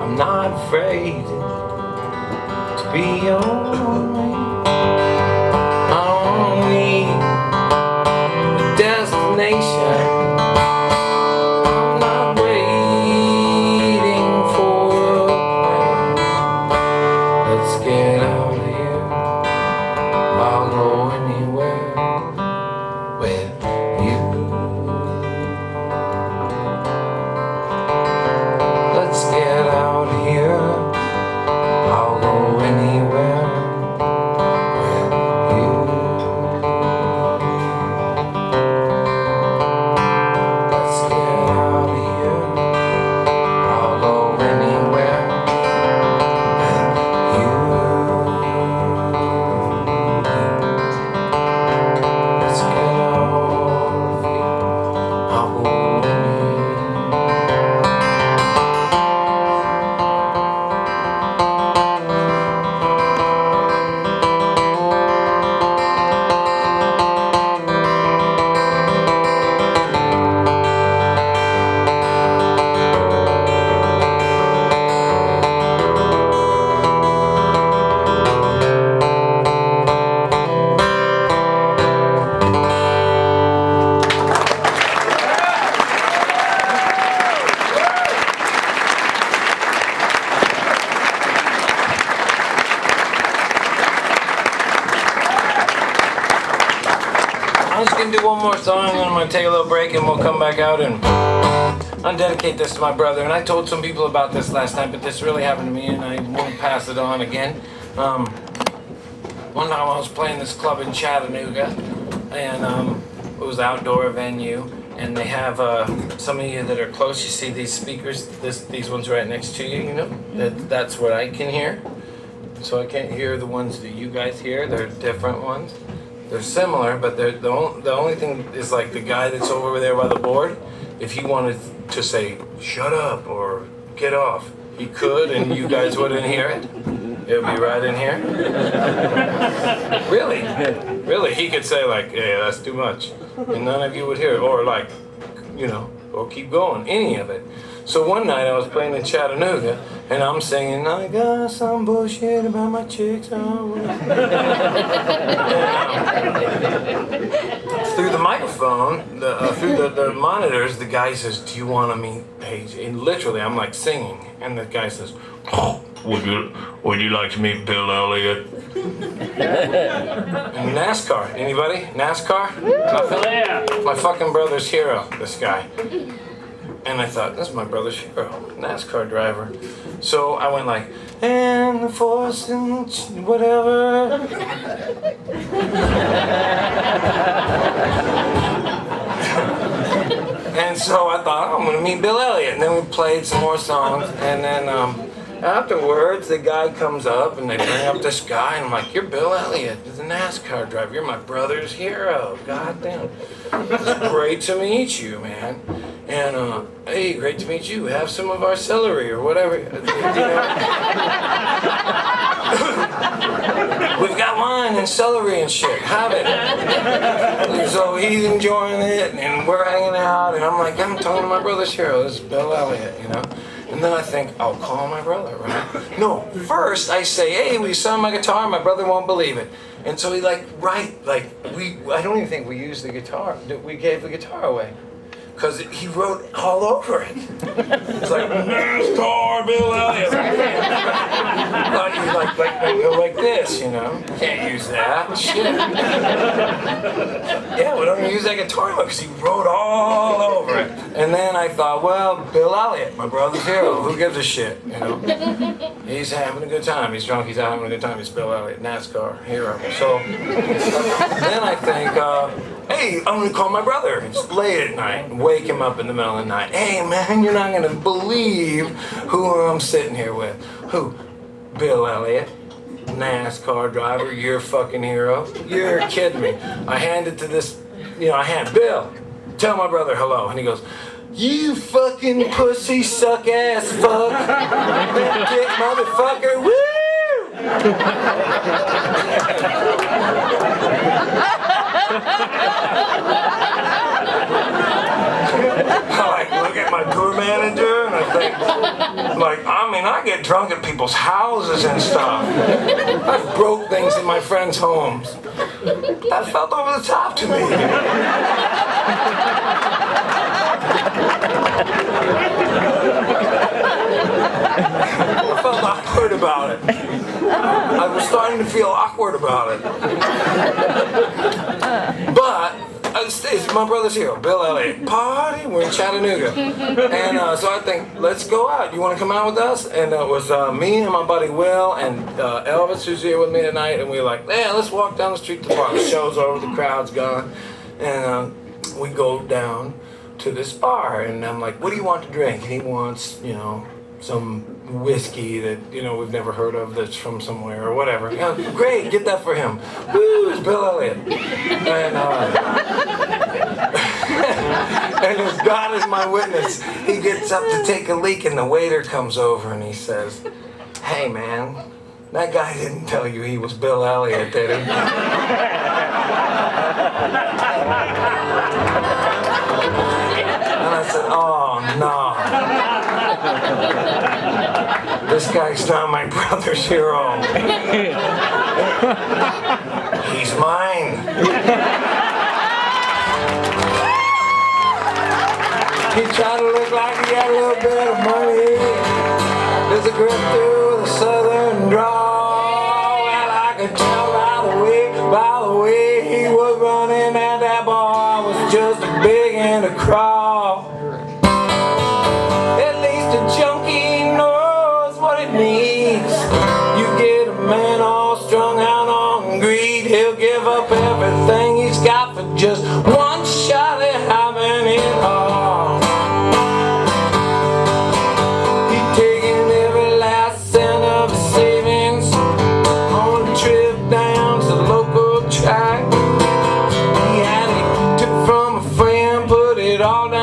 I'm not afraid to be your man. I don't need a destination. I'm not waiting for a plan. Let's get out of here. I'll go anywhere with you. Let's get out of here. I'll go anywhere with you. Let's get out of here. I'll go anywhere with you. Let's get out of here. I'll go anywhere. I'm just gonna do one more song and I'm gonna take a little break and we'll come back out and undedicate this to my brother. And I told some people about this last night, but this really happened to me and I won't pass it on again. One time I was playing this club in Chattanooga and it was an outdoor venue and they have some of you that are close, you see these speakers, these ones right next to you, you know? That's what I can hear. So I can't hear the ones that you guys hear, they're different ones. They're similar, but the only thing is like the guy that's over there by the board, if he wanted to say, shut up or get off, he could and you guys wouldn't hear it. It would be right in here. Really? Really, he could say like, hey, that's too much. And none of you would hear it. Or like, you know, or keep going, any of it. So one night I was playing in Chattanooga and I'm singing, I got some bullshit about my chicks. Oh. Through the microphone, through the monitors, the guy says, do you want to meet Paige? And literally, I'm like singing. And the guy says, oh, would you like to meet Bill Elliott? And NASCAR, anybody? NASCAR? My fucking brother's hero, this guy. And I thought, this is my brother's hero, NASCAR driver. So I went like, and the force and whatever. And so I thought, oh, I'm gonna meet Bill Elliott. And then we played some more songs, and then afterwards the guy comes up and they bring up this guy, and I'm like, you're Bill Elliott, the NASCAR driver. You're my brother's hero. God damn. It's great to meet you, man. And hey, great to meet you. Have some of our celery or whatever. You know? We've got wine and celery and shit. Have it. And so he's enjoying it, and we're hanging out, and I'm like, I'm talking to my brother's hero. This is Bill Elliott, you know. And then I think, I'll call my brother, right? No, first I say, hey, will you sign my guitar? My brother won't believe it. And so he I don't even think we used the guitar. We gave the guitar away. Because he wrote all over it. It's like, NASCAR Bill Elliott. like this, you know. Can't use that. Shit. Yeah, we don't use that guitar because he wrote all over it. And then I thought, well, Bill Elliott, my brother's hero. Who gives a shit, you know? He's having a good time. He's drunk. He's out having a good time. He's Bill Elliott, NASCAR hero. So then I think, hey, I'm gonna call my brother. It's late at night. Wake him up in the middle of the night. Hey, man, you're not gonna believe who I'm sitting here with. Who? Bill Elliott, NASCAR driver. You're a fucking hero. You're kidding me. I hand it to this, Bill, tell my brother hello. And he goes, you fucking pussy suck ass fuck. Dick motherfucker. Woo! I look at my tour manager and I think, I get drunk at people's houses and stuff. I've broke things in my friends' homes. That felt over the top to me. I felt awkward about it. I was starting to feel awkward about it. But it's my brother's hero, Bill Elliott. Party, we're in Chattanooga. And so I think, let's go out. You want to come out with us? And it was me and my buddy Will and Elvis, who's here with me tonight. And we were like, yeah, let's walk down the street to the bar. The show's over, the crowd's gone. And we go down to this bar. And I'm like, what do you want to drink? And he wants, some whiskey that we've never heard of that's from somewhere or whatever. Yeah, great, get that for him. Woo, it's Bill Elliott. And and as God is my witness, he gets up to take a leak and the waiter comes over and he says, hey man, that guy didn't tell you he was Bill Elliott, did he? And I said, oh no. This guy's not my brother's hero. He's mine. He tried to look like he had a little bit of money. There's a grip through the southern drawl. Well, I could tell by the way he was running at that bar was just a big and a crawl. At least a junkie knows what it means. You get a man all strung out on greed, he'll give up everything he's got for just one shot at having it all. He's taking every last cent of his savings on a trip down to the local track. He had it took from a friend, put it all down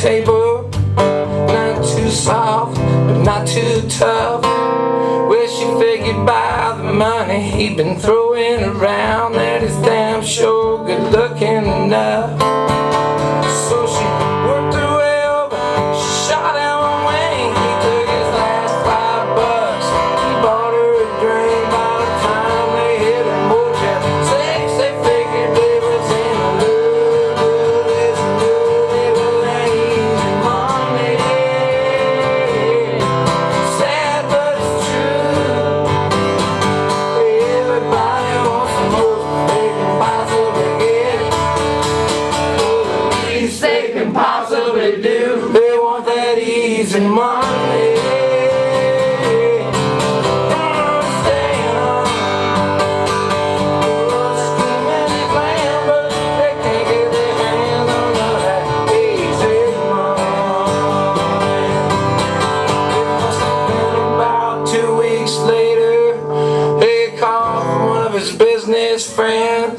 table, not too soft, but not too tough. Well, she figured by the money he'd been throwing around that he's damn sure good looking enough. So she worked her way over, she shot him a wing. He took his last $5. He bought her a drink. By the time they hit a motel 6, they figured they was in a love. It's good, it was an easy Monday. Sad but it's true. Everybody wants the most they can possibly get. The least they can possibly do. They want that easy money. Staying on. Screaming and playing, but they can't get their hands on that easy money. It must have been about 2 weeks later. They called from one of his business friends.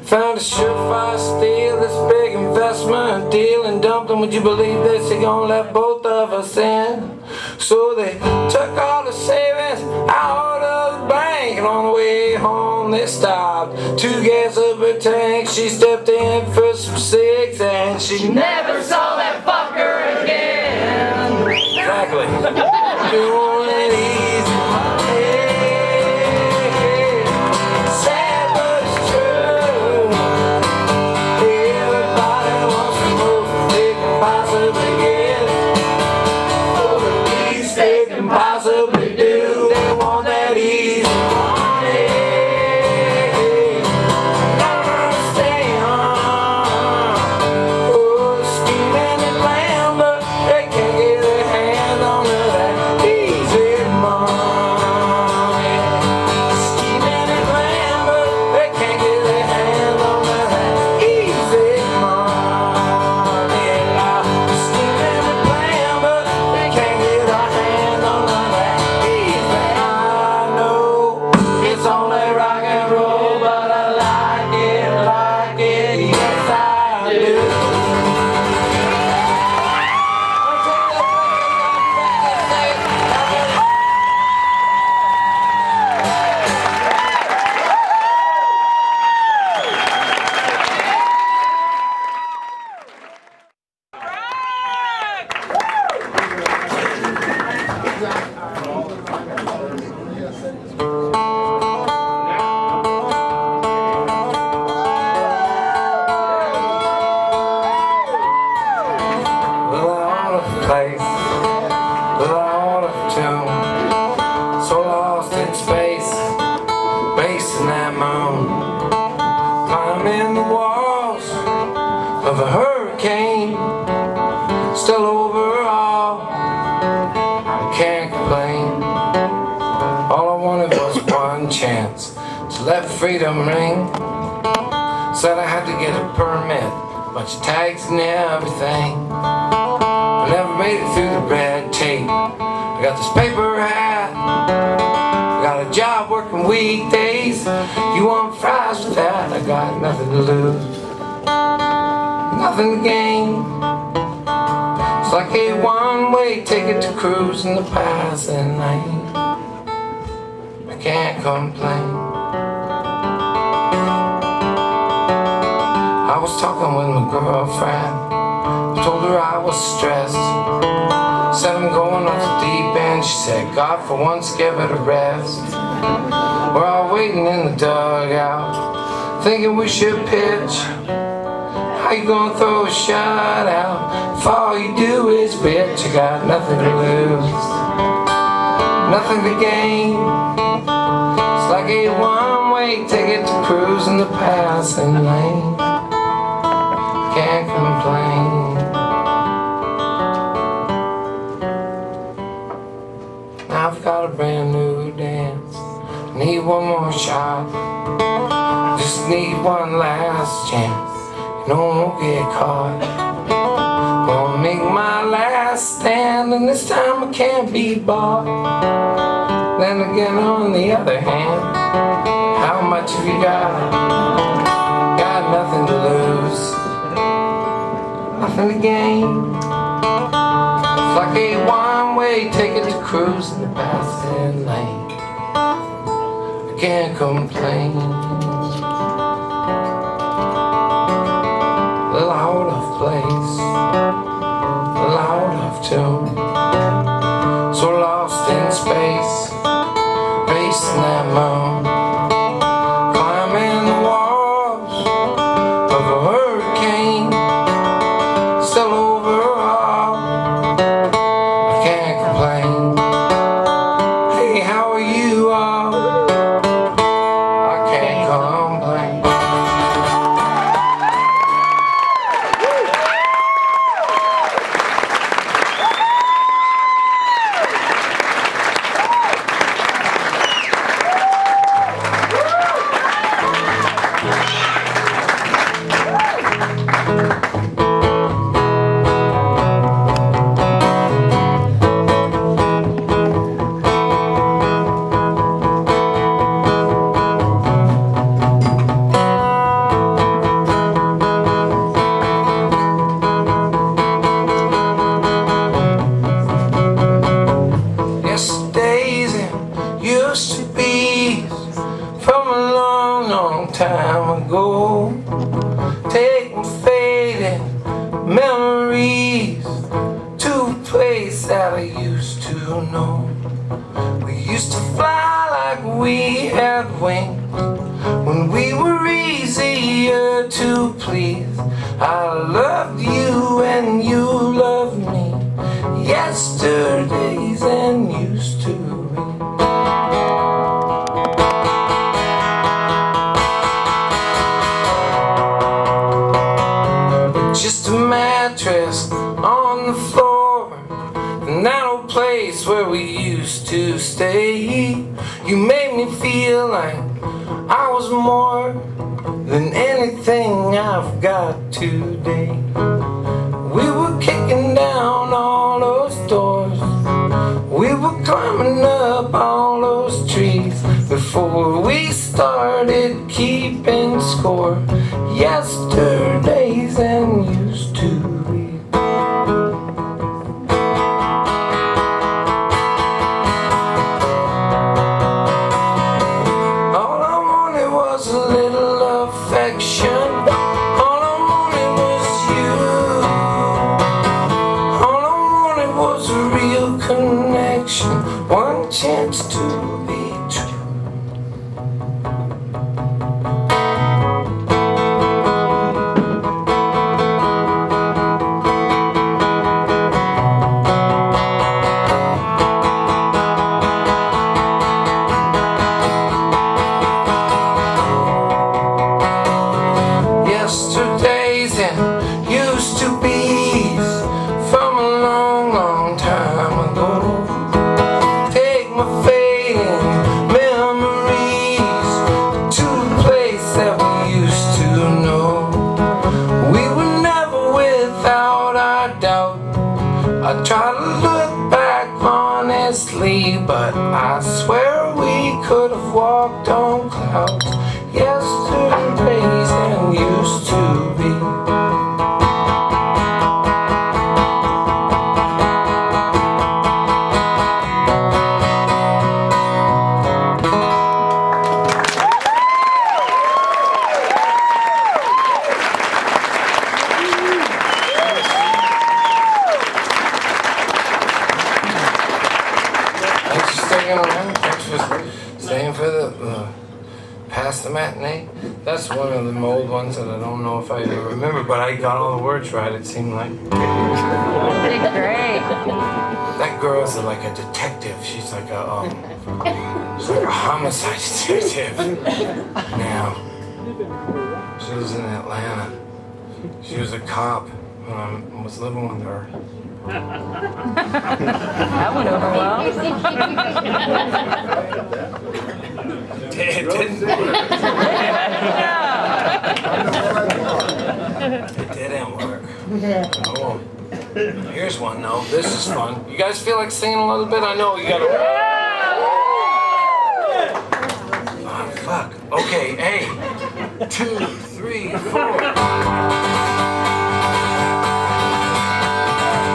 Found a surefire steal, this big investment deal, and dumped him. Would you believe this? He gonna let both of us in. So they took all the savings out of the bank, and on the way home they stopped to gas up her tank. She stepped in for some cigs, and she never saw that fucker again. Exactly. Doing it easy. Sad but it's true. Everybody wants the most they can possibly get. For the least they can possibly do. They want that easy money. Stay on. Oh, scheming and playing, but they can't get their hands on that easy money. Scheming and playing, but they can't get their hands on that easy money. Scheming and playing, but they can't get their hands on that easy. I know it's only rock and roll, but I like it, yes I do. Well, I own a place, well, I own a tune, so lost in space, basing that moon, climbing the walls of a hurricane, still overall, I can't complain. All I wanted was one chance to let freedom ring. Said I had to get a permit, bunch of tags and everything. I never made it through the red tape. I got this paper hat, I got a job working weekdays. You want fries with that? I got nothing to lose, nothing to gain. It's like a one-way ticket to cruise in the passing lane. I can't complain. I was talking with my girlfriend, told her I was stressed. Said I'm going off the deep end. She said, God, for once give it a rest. We're all waiting in the dugout, thinking we should pitch. How you gonna throw a shot out if all you do is bitch? I got nothing to lose, nothing to gain. It's like a one-way ticket to cruise in the passing lane. Can't complain. Now I've got a brand new dance. Need one more shot. Just need one last chance. You know I won't get caught. Gonna make my last stand, and this time I can't be bought. Then again, on the other hand, how much have you got? Got nothing to lose, nothing to gain. cruise in the passing lane. I can't complain. Loud of place, loud of tune, so lost in space, facing that moon, climbing the walls of a hurricane, still overall. I can't complain. Hey, how are you all? I can't complain. Yesterdays and used to be from a long, long time ago. Take my faded memories to a place that I used to know. We used to fly like we had wings when we were easier to please. I loved you and you loved me. Yesterdays and used to be. Just a mattress on the floor, and that old place where we used to stay. You made me feel like I was more than anything I've got today. We were kicking down all those doors, we were climbing up all those trees before we started keeping score. Yesterdays and used to be. All I wanted was a little affection. All I wanted was you. All I wanted was a real connection, one chance to be true. Yesterdays and used to be from a long, long time ago. Take my fading memories to a place that we used to know. We were never without our doubt. I try to look back honestly, but I swear we could have walked on clouds. Yesterdays and used to be. Thanks for sticking around. Thanks for staying for the past the matinee. That's one of the old ones that I don't know if I even remember, but I got all the words right, it seemed like. Did great. That girl's like a detective. She's like a homicide detective now. She was in Atlanta. She was a cop when I was living with her. That went over well. It didn't. It didn't work. Oh. Here's one though. This is fun. You guys feel like singing a little bit? I know you gotta. Oh, fuck. Okay, hey. 2, 3, 4.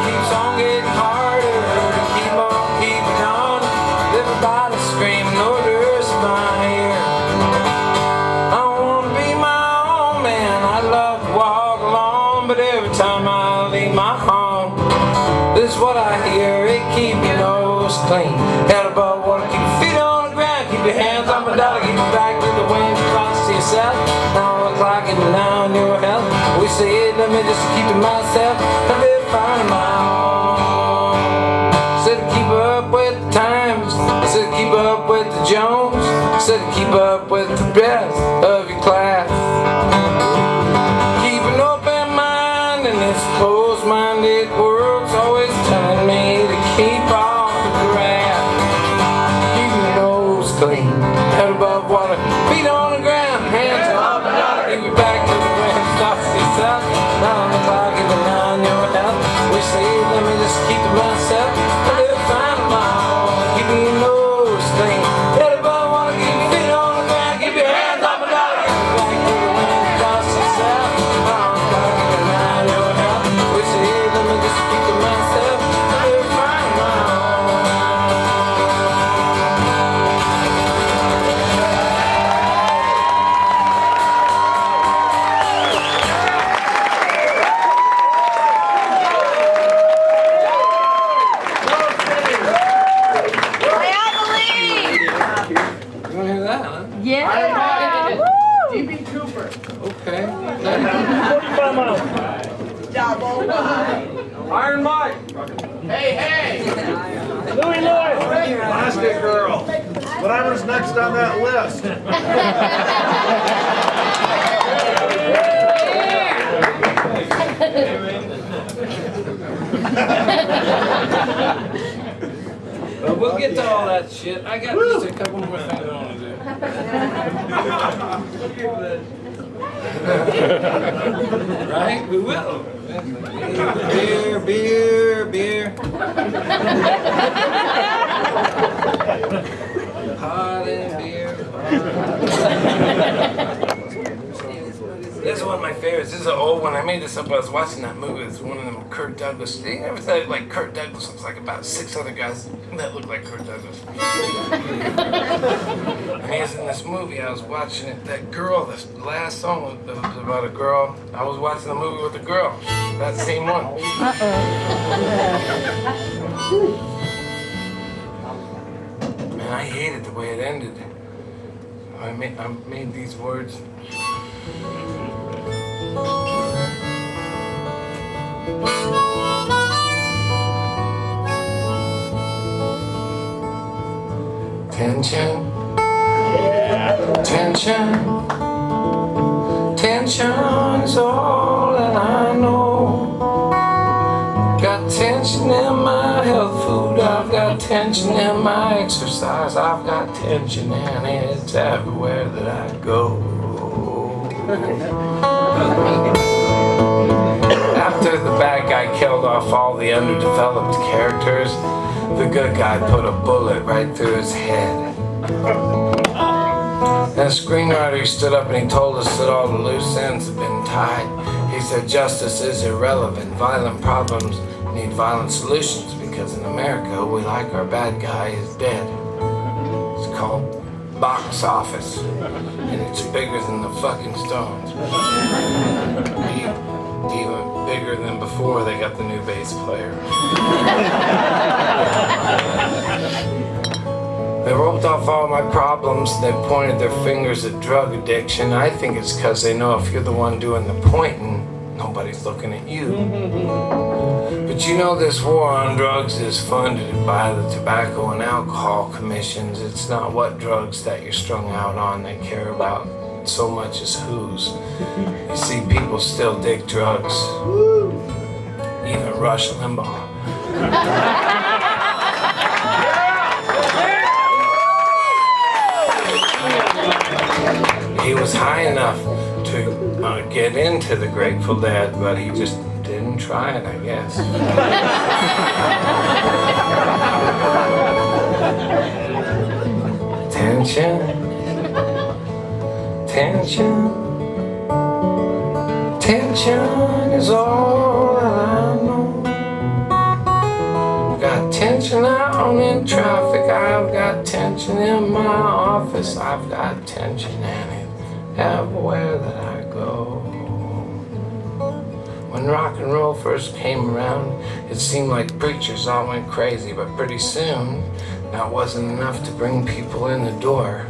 Keeps on getting harder. Keep on keeping on. clean. Head above water, keep your feet on the ground, keep your hands on my dollar, keep your back to the wind, keep thoughts to yourself. Now I'm clock and now on your health. We say it, let me just keep it myself. I've been finding my home. Said to keep up with the times, said to keep up with the Jones, said to keep up with the best of your class. Keep an open mind in this closed-minded world's always telling me to keep off the grass. Keep your nose clean, head above water, feet on the ground, hands up, give your back to the wind, stop to yourself. Now on the clock, even now on your health. We say, let me just keep it myself. I live fine my home, keeping your nose clean, head above water, keep your feet on the ground, keep your hands up and down, give your back to the wind, stop to yourself. Now on the clock, even now on your health. We say, let me just keep it myself. I live fine my home. You wanna hear that, huh? Yeah. Woo! Okay. 45 miles. Iron Mike. Louie Lewis. Plastic Girl. Whatever's next on that list. But we'll get to all that shit. I got just a couple more things I want to do. Right? We will. Beer. Hot and beer. This is one of my favorites. This is an old one. I made this up. I was watching that movie. It's one of them Kirk Douglas. You never thought like Kirk Douglas looks like about 6 other guys that look like Kirk Douglas. And he's in this movie. I was watching it. That girl, this last song was about a girl. I was watching the movie with a girl. That same one. Man, I hated the way it ended. I made these words. Tension, tension is all that I know. Got tension in my health food, I've got tension in my exercise, I've got tension and it's everywhere that I go. After the bad guy killed off all the underdeveloped characters, the good guy put a bullet right through his head. And the screenwriter stood up and he told us that all the loose ends have been tied. He said justice is irrelevant. Violent problems need violent solutions because in America we like our bad guy is dead. It's called box office. And it's bigger than the fucking Stones. Even bigger than before they got the new bass player. They roped off all my problems, they pointed their fingers at drug addiction. I think it's because they know if you're the one doing the pointing, nobody's looking at you. But you know this war on drugs is funded by the tobacco and alcohol commissions. It's not what drugs that you're strung out on they care about so much as whose. You see, people still dig drugs. Even Rush Limbaugh. He was high enough to get into the Grateful Dead, but he just didn't try it, I guess. Tension, tension is all that I know. Got tension out in traffic, I've got tension in my office, I've got tension in it everywhere that I go. When rock and roll first came around, it seemed like preachers all went crazy, but pretty soon, that wasn't enough to bring people in the door.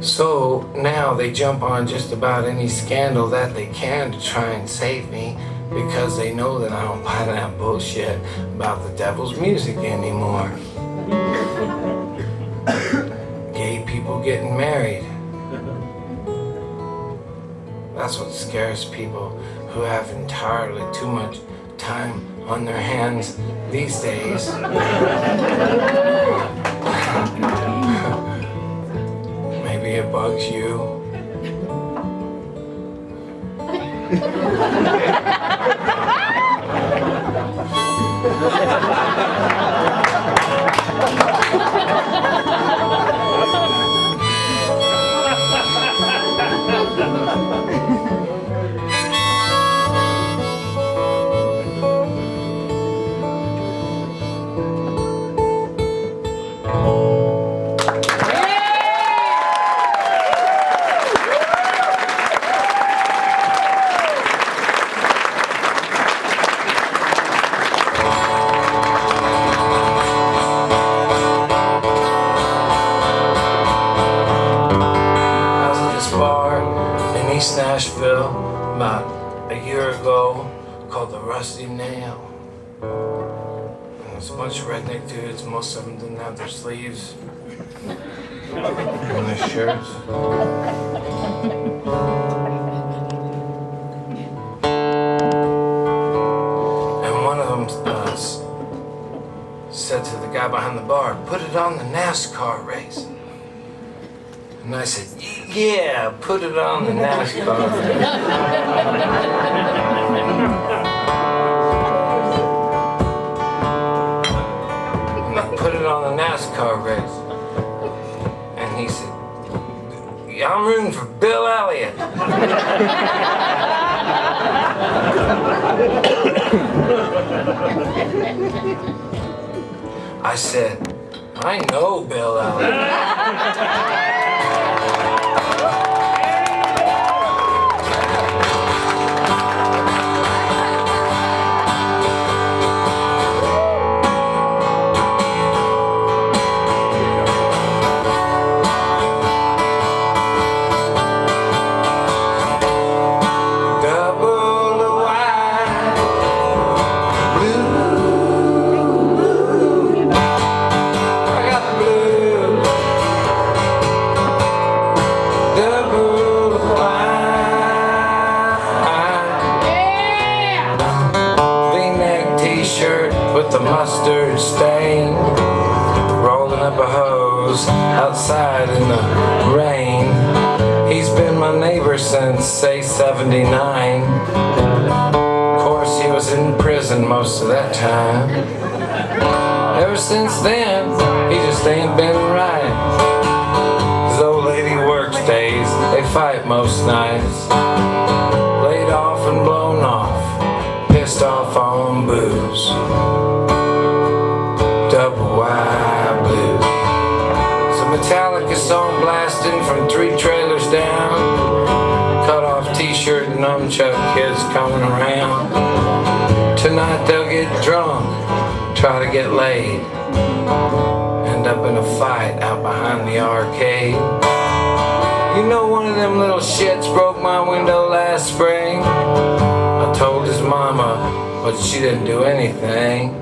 So now they jump on just about any scandal that they can to try and save me, because they know that I don't buy that bullshit about the devil's music anymore. Gay people getting married. That's what scares people who have entirely too much time on their hands these days. Maybe it bugs you. East Nashville about a year ago called the Rusty Nail. And it's a bunch of redneck dudes, most of them didn't have their sleeves on their shirts. And one of them said to the guy behind the bar, "Put it on the NASCAR race." And I said, "Yeah, put it on the NASCAR race." And I put it on the NASCAR race. And he said, "Yeah, I'm rooting for Bill Elliott." I said, "I know Bill Elliott." With the mustard stain, rolling up a hose outside in the rain. He's been my neighbor since, say, 79. Of course, he was in prison most of that time. Ever since then, he just ain't been right. His old lady works days, they fight most nights. Laid off and blown off, pissed off on booze. Double wide blues. Some Metallica song blasting from 3 trailers down. Cut off t-shirt and nunchuck kids coming around. Tonight they'll get drunk, try to get laid. End up in a fight out behind the arcade. You know, one of them little shits broke my window last spring. I told his mama, but she didn't do anything.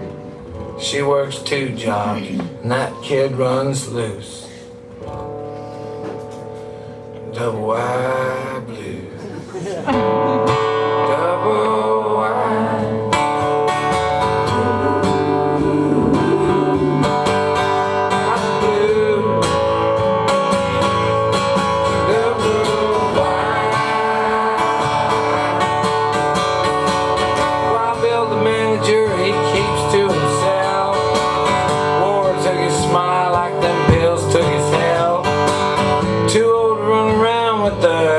She works 2 jobs, and that kid runs loose. Double wide blues. Double wide.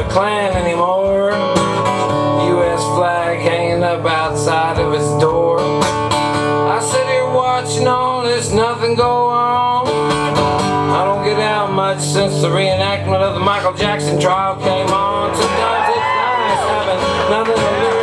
Klan anymore. U.S. flag hanging up outside of his door. I sit here watching all this, nothing go on. I don't get out much since the reenactment of the Michael Jackson trial came on. Sometimes it's nice having nothing to do.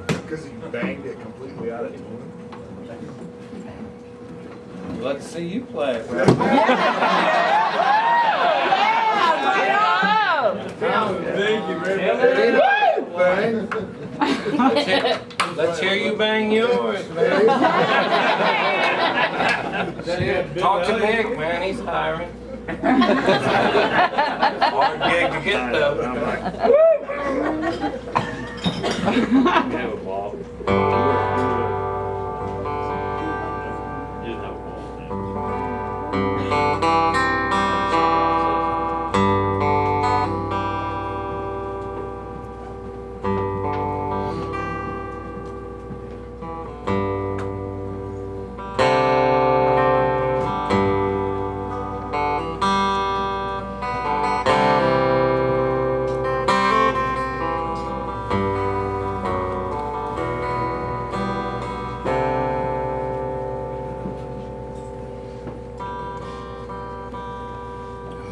Because he banged it completely out of tune. Let's see you play. Thank you very much. Let's hear you bang yours, man. Talk to Nick, man. He's hiring. Hard gig to get though.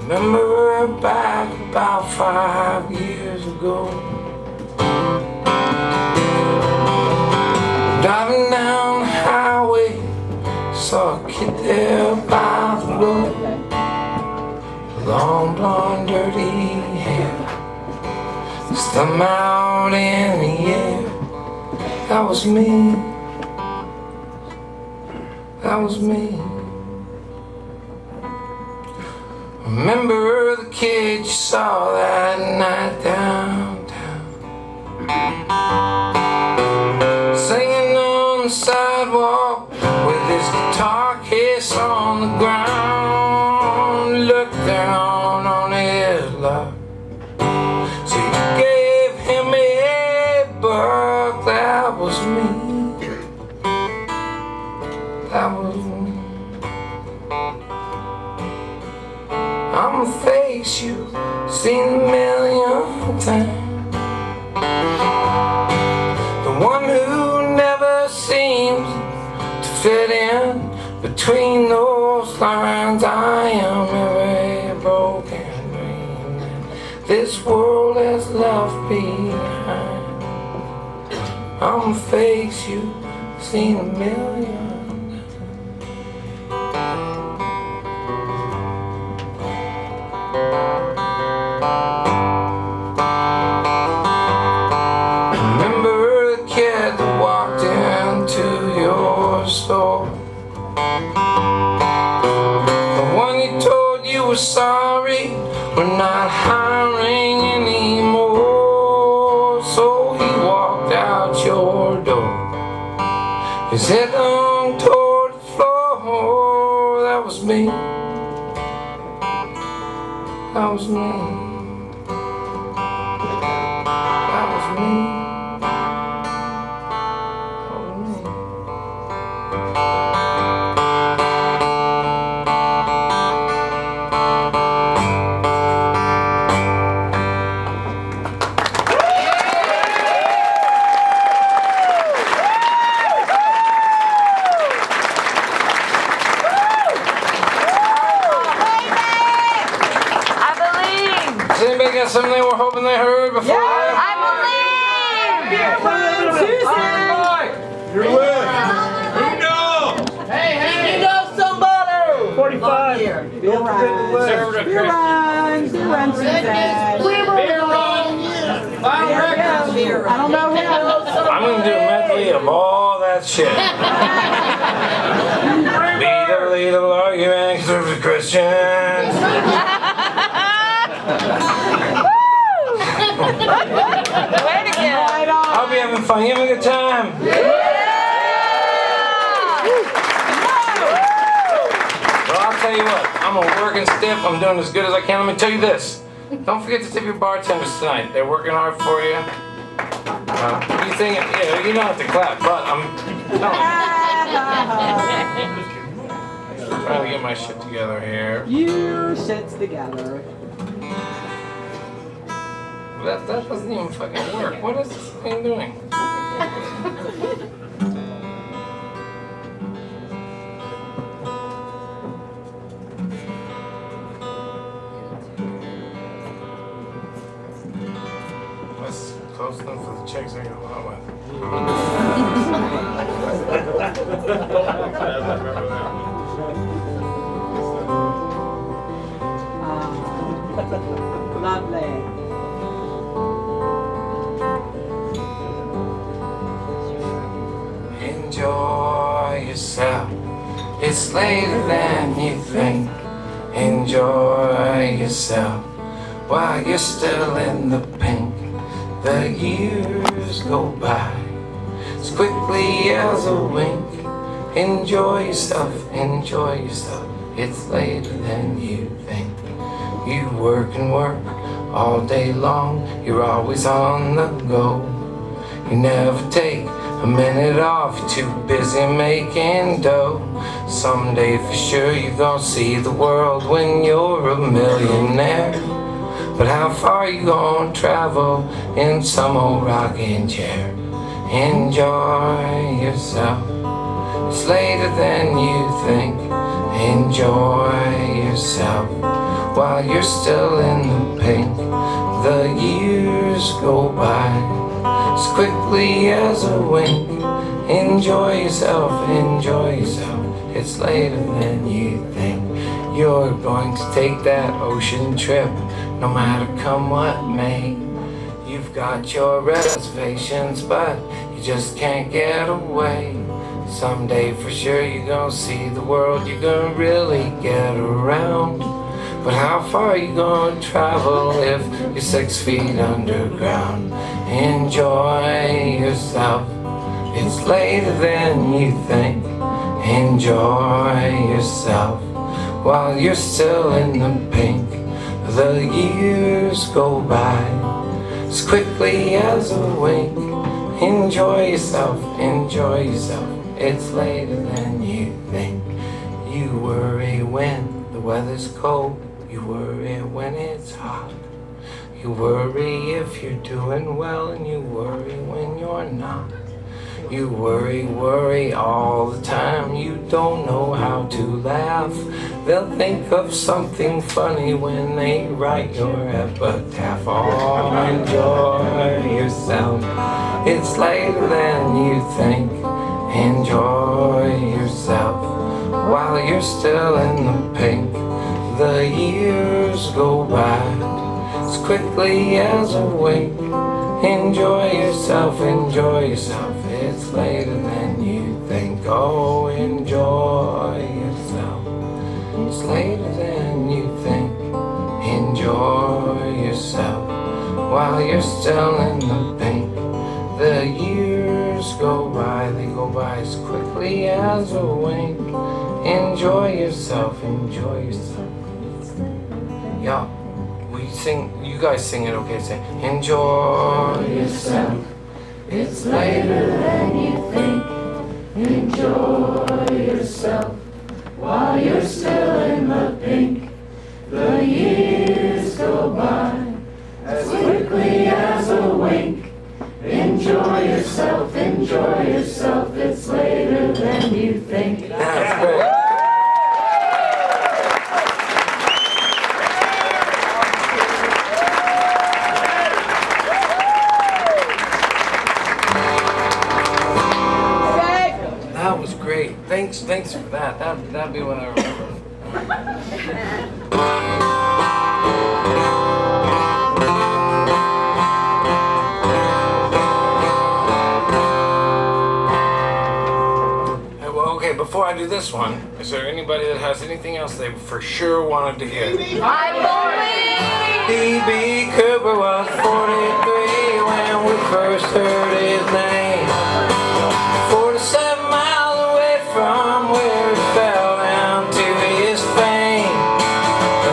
Remember back about 5 years ago, driving down the highway, saw a kid there by the road, long blonde dirty hair, just thumb out in the air. That was me, that was me. Remember the kid you saw that night downtown, singing on the sidewalk with his guitar case on the ground. Looked down on his luck, so you gave him a buck. That was me, that was me. I'ma face you, seen a million times, the one who never seems to fit in between those lines. I am a broken dream this world has left behind. I'ma face you, seen a million. Sorry, we're not hiring anymore. So he walked out your door, his head hung toward the floor. That was me, that was me, that was me, that was me. Got something they were hoping they heard before? Yeah, I believe! You're with. Who knows? Hey, you know somebody! 45. Don't forget the list. Who runs Suzanne? I don't know who. I'm gonna do a medley of all that shit. Be the leader, arguing conservative Christians. Way to go! I'll be having fun. You having a good time? Well, I'll tell you what. I'm working stiff. I'm doing as good as I can. Let me tell you this. Don't forget to tip your bartenders tonight. They're working hard for you. You think, you don't have to clap, but I'm trying to get my shit together here. Your shit's together. That doesn't even fucking work. What is this thing doing? close enough for the chicks I go out with. Lovely. Enjoy yourself. It's later than you think. Enjoy yourself while you're still in the pink. The years go by as quickly as a wink. Enjoy yourself, enjoy yourself. It's later than you think. You work and work all day long. You're always on the go. You never take a minute off. You're too busy making dough. Someday for sure you're gonna see the world when you're a millionaire. But how far you gonna travel in some old rocking chair? Enjoy yourself. It's later than you think. Enjoy yourself while you're still in the pink. The years go by as quickly as a wink. Enjoy yourself, enjoy yourself. It's later than you think. You're going to take that ocean trip, no matter come what may. You've got your reservations, but you just can't get away. Someday for sure you're gonna see the world, you're gonna really get around. But how far are you gonna travel if you're 6 feet underground? Enjoy yourself. It's later than you think. Enjoy yourself while you're still in the pink. The years go by as quickly as a wink. Enjoy yourself, enjoy yourself. It's later than you think. You worry when the weather's cold. You worry when it's hot. You worry if you're doing well, and you worry when you're not. You worry all the time. You don't know how to laugh. They'll think of something funny when they write your epitaph. Oh, enjoy yourself. It's later than you think. Enjoy yourself while you're still in the pink. The years go by as quickly as a wink. Enjoy yourself, enjoy yourself. It's later than you think. Oh, enjoy yourself. It's later than you think. Enjoy yourself while you're still in the pink. The years go by, they go by as quickly as a wink. Enjoy yourself, enjoy yourself. Y'all, you guys sing it, okay? Say, enjoy yourself. It's later than you think. Enjoy yourself while you're still in the pink. The years go by as quickly as a wink. Enjoy yourself, enjoy yourself. It's later than you think. That's great. That was great. Thanks for that. That'd be what I remember. Okay, before I do this one, is there anybody that has anything else they for sure wanted to hear? I believe! B.B. Cooper was 43 when we first heard his name. 47 miles away from where he fell down to his fame.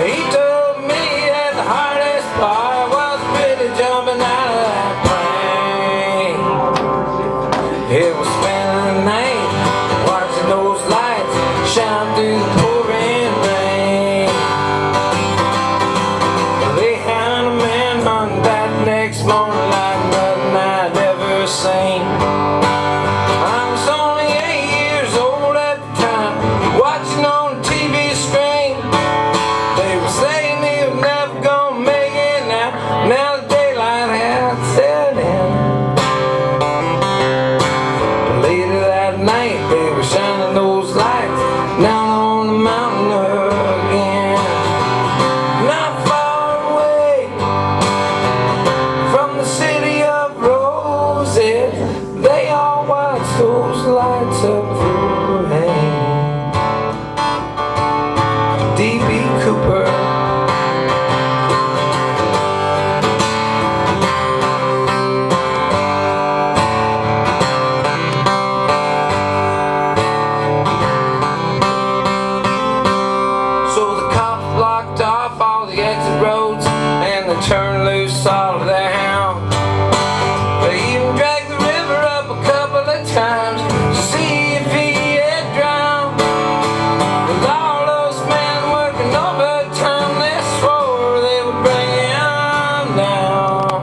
He told me that the hardest part was really jumping out of that plane. It was spending the night watching those lights shine through the pouring rain. They had a man the exit roads and they turn loose all of their hounds. They even drag the river up a couple of times to see if he had drowned. With all those men working overtime, they swore they would bring him down.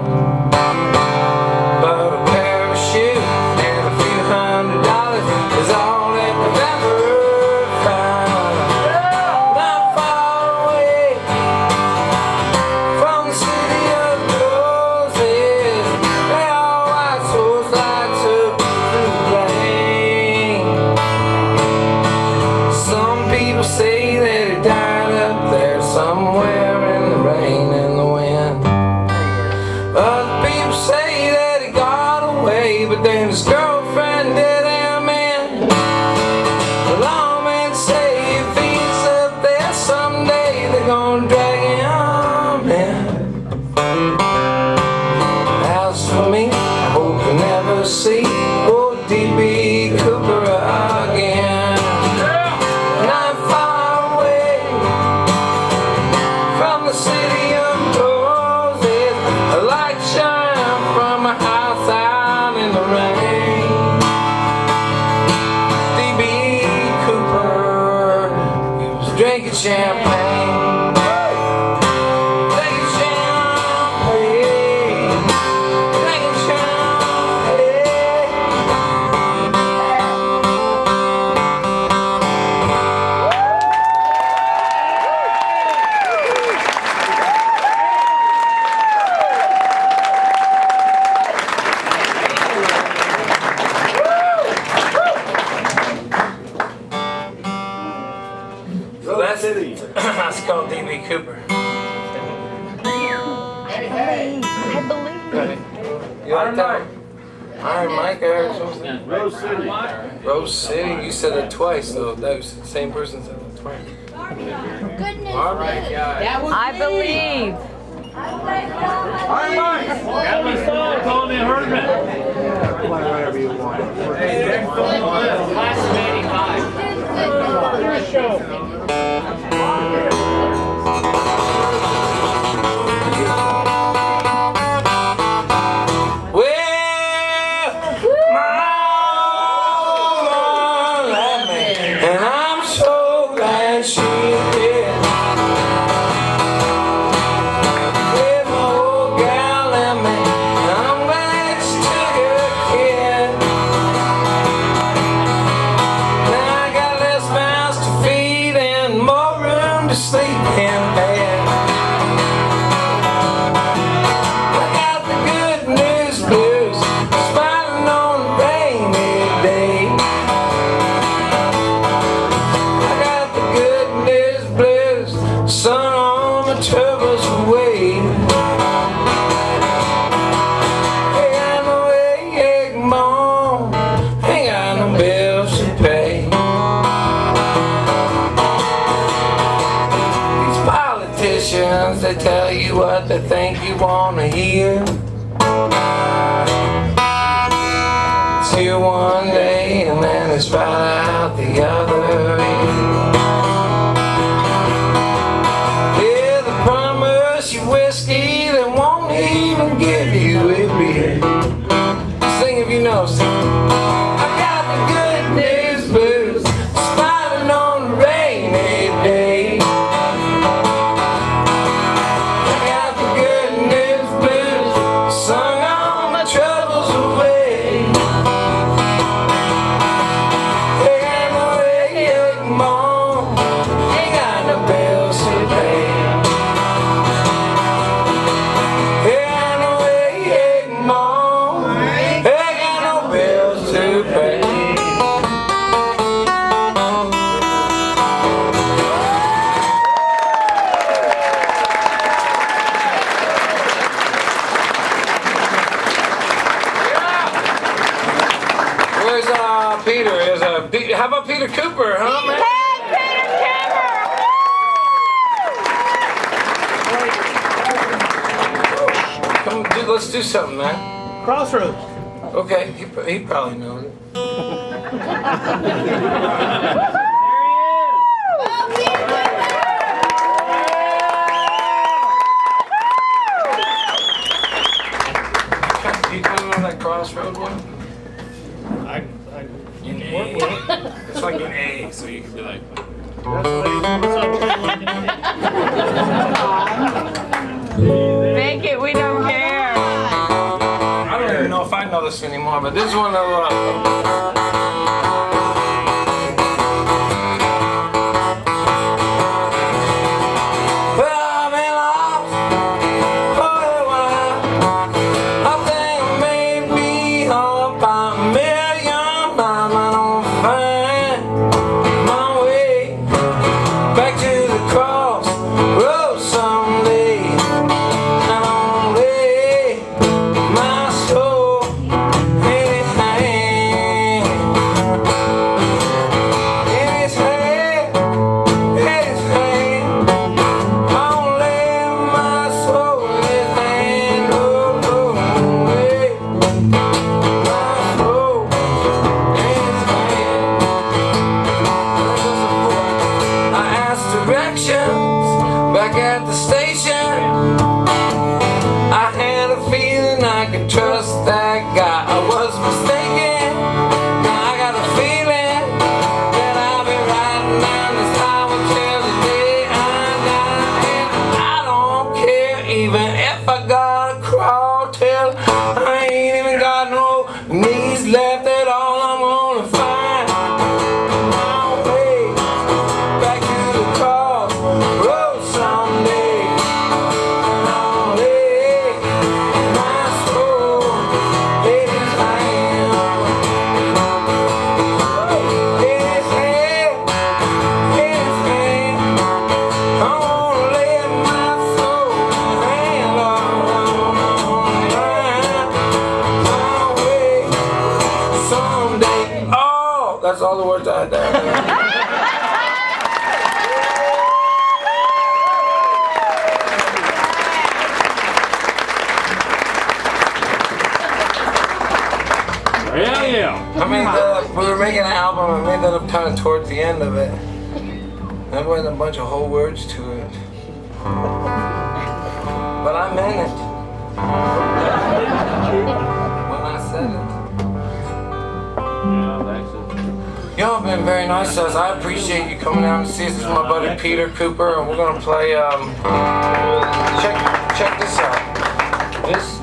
But a parachute and a few $100 is all that they've ever found. Not far away from the city of roses, they all white swords lights up through the rain. Some people say that he died up there somewhere in the rain and the wind. Other people say that he got away, but then his girlfriend did him in. The lawmen say if he's up there someday, they're gonna drag him in. As for me, I hope you never see old D.B. Cooper again. Not far away from the city of roses, a light shine from a house out in the rain. D.B. Cooper, he was drinking champagne. Drinking champagne. Drinking champagne. So that's called D.B. Cooper. I believe. Right. You like that? Iron Mike, I heard something. Rose City. Rose City, you said it twice though. That was the same person said it twice. Goodness. All right, guys. I believe. Iron Mike. Got my phone calling me a hermit. Whatever you want. Your show. Well, my mama left me, and I'm so glad she did. Well, my old gal left me, and I'm glad she took her kid. Now I got less mouths to feed and more room to sleep in bed. I got the good news blues, smiling on a rainy day. I got the good news blues, sun on my troubles away. Ain't got no egg, mom, ain't got no bills to pay. These politicians, they tell you what they think you wanna hear. It's here one day and then it's right out the other ear. Yeah, they promise you whiskey, they won't even give you a beer. Sing if you know, sing. I got the good news blues, smiling on a rainy day. I got the good news blues, sung all my troubles away. Ain't got no egg, mom, ain't got no bills to pay. Ain't got no egg, mom, ain't got no bills to pay. Where's Peter? How about Peter Cooper, huh, man? Come, dude, let's do something, man. Crossroads. Okay, he probably knows it. that crossroad one? I An work A. with it. It's like an A, so you could be like. Make it, we don't care. I don't even know if I know this anymore, but this one back at the station, I had a feeling I could trust that guy. I was mistaken. Now I got a feeling that I'll be riding down this highway till the day I die. And I don't care even if I gotta crawl till I ain't even got no knees left at all. I'm gonna find my way back to the crossroad someday. And I'll lay my soul in His hand. His hand, His hand. I wanna lay my soul in His hand. I'm gonna find my way someday. Oh, that's all the words I had there. Yeah, yeah. I mean, we were making an album and made that up kind of towards the end of it. There wasn't a bunch of whole words to it. But I meant it. When I said it. Yeah, that's Y'all have been very nice to us. I appreciate you coming out and see us. This is my buddy Peter Cooper, and we're gonna play. Check this out. This.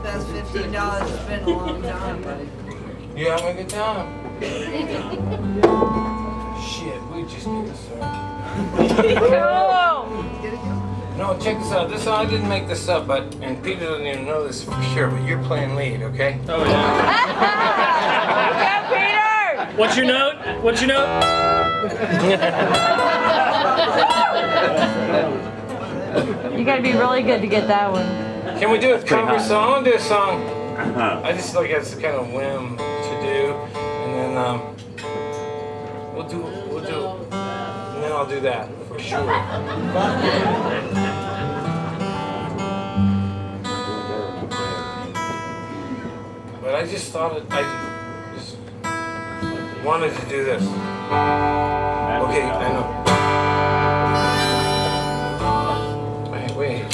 That's $15 spent a long time, buddy. You having a good time? Shit, we just need to start. Cool. No, check this out. This I didn't make this up, but and Peter doesn't even know this for sure. But you're playing lead, okay? Oh yeah. Go, Peter! What's your note? What's your note? You gotta be really good to get that one. Can we do a cover song? I want to do a song. I just like it's kind of whim to do, and then we'll do, and then I'll do that for sure. But I just thought I just wanted to do this. Okay, I know. Wait.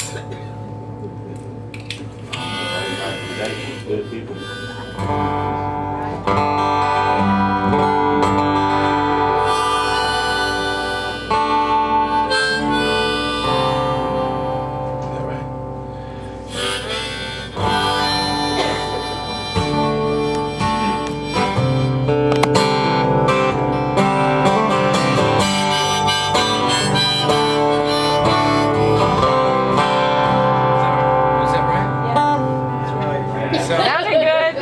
Good people. Sounded good.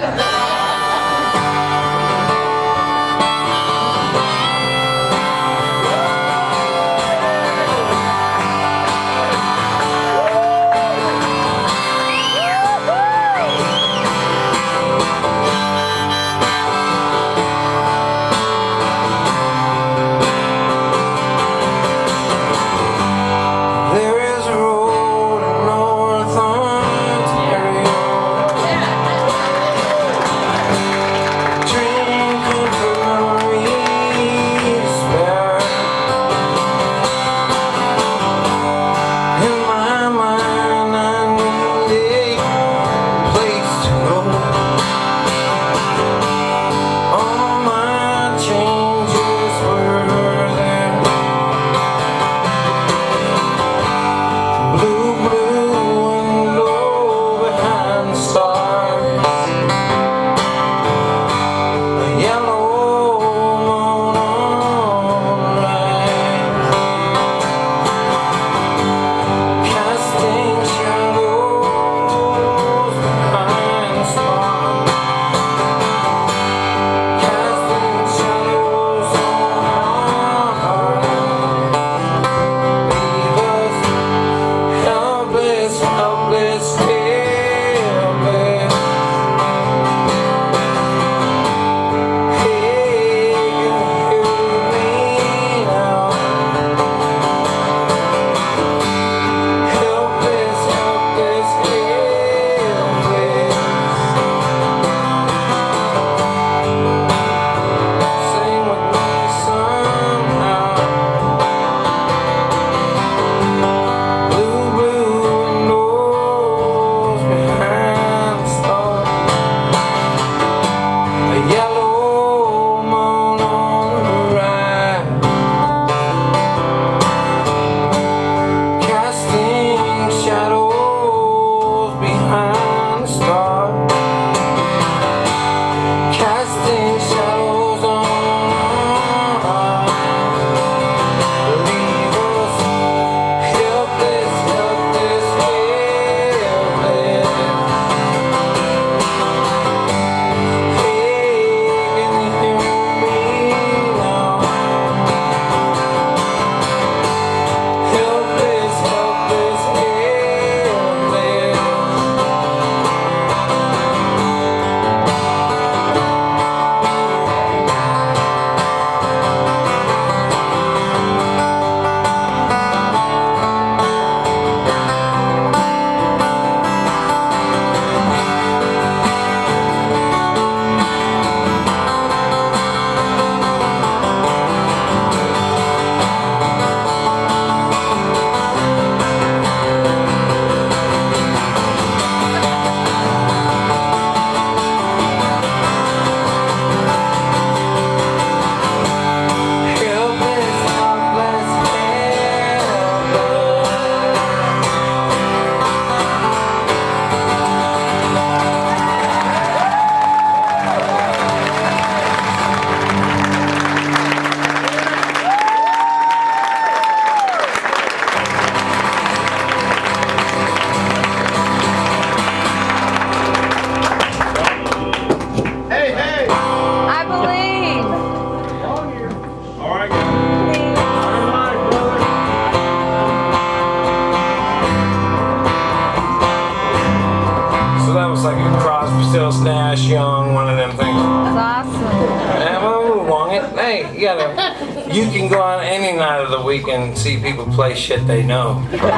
You can go on any night of the week and see people play shit they know. That's right.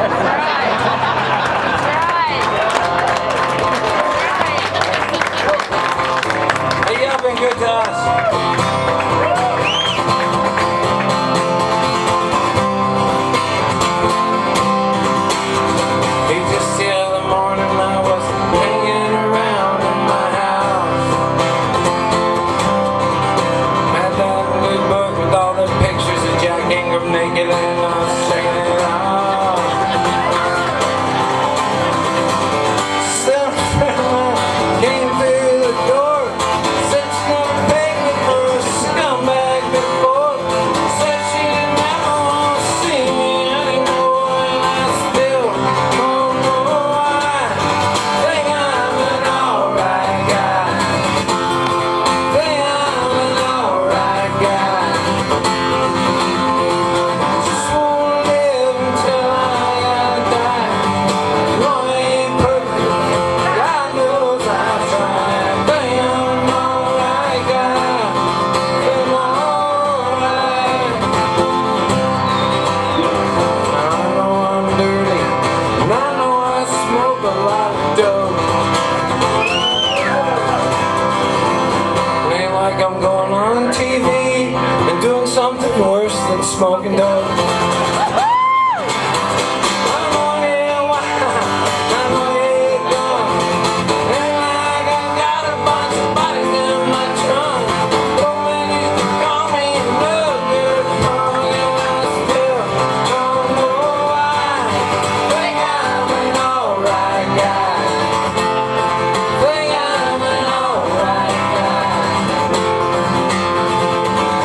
Hey, y'all been good to us. Just the other morning I was hanging around in my house. Had that new book with all the pictures of Jack Ingram naked and I was checking it out. Some friend came through the door, said she never paid me for a scumbag before. Said she didn't ever want to see me anymore and I still don't know why. Think I'm an alright guy. Think I'm an alright guy. Just wanna live until I gotta die. No, I ain't perfect. God knows I've tried. Think I'm an alright guy. Think I'm alright. I know I'm dirty, and I know I smoke a lot of dope. It ain't like I'm going on TV and doing something worse than smoking dope. I know it ain't wild, I know it ain't dumb. Ain't like I got a bunch of bodies in my trunk. So many call me another punk, and I still don't know why. Think I'm an alright guy. Think I'm an alright guy.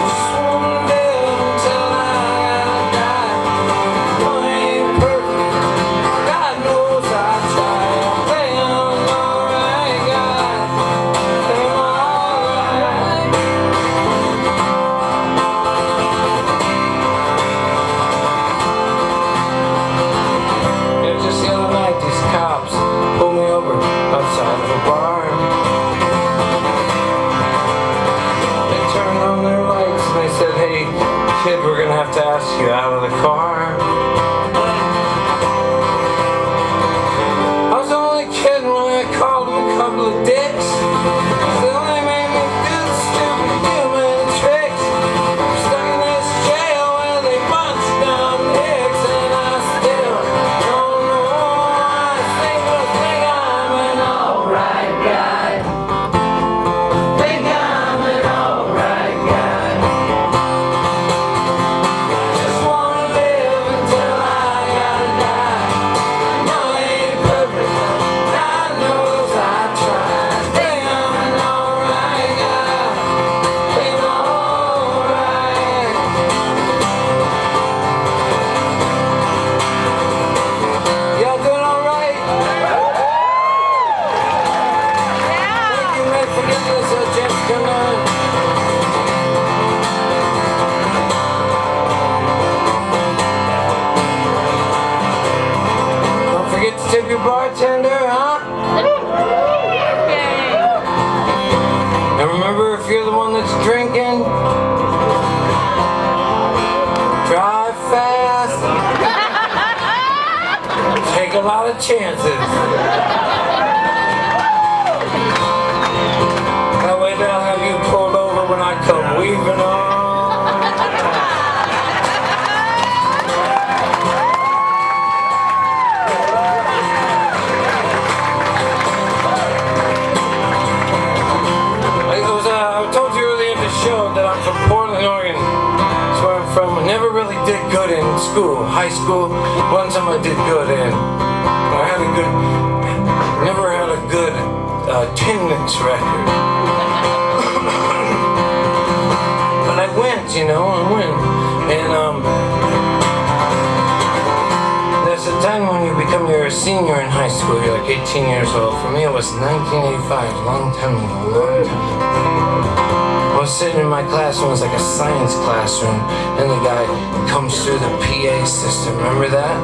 Just wanna live until I gotta die. No, I ain't perfect. God knows I tried. Think I'm an alright guy. Think I'm alright. Yeah, just the other night, these cops pulled me over outside of a bar. They turned on their lights and they said, "Hey, kid, we're gonna have to ask you out of the car." I was only kidding when I called them a couple of dicks. They only made me do the stupid human tricks. I'm stuck in this jail where they bunch down dicks, and I still don't know why. Think I'm an alright guy. Think I'm an alright guy. Just wanna live until I gotta die. No, I ain't perfect. God knows I tried. Think I'm an alright guy. Think I'm alright. Y'all doing alright? Thank you, man, for giving us a chance to come on. Don't forget to tip your bartender, huh? And remember, if you're the one that's drinking, drive fast. Take a lot of chances. That way they'll have you pulled over when I come weaving on. I told you earlier in the show that I'm from Portland, Oregon. That's where I'm from. I never really did good in school. High school, one time I did good in. Never had a good attendance record. But I went, you know, I went. And there's a time when you become your senior in high school, you're like 18 years old. For me it was 1985, a long time ago, I was sitting in my classroom, it was like a science classroom, and the guy comes through the PA system, remember that?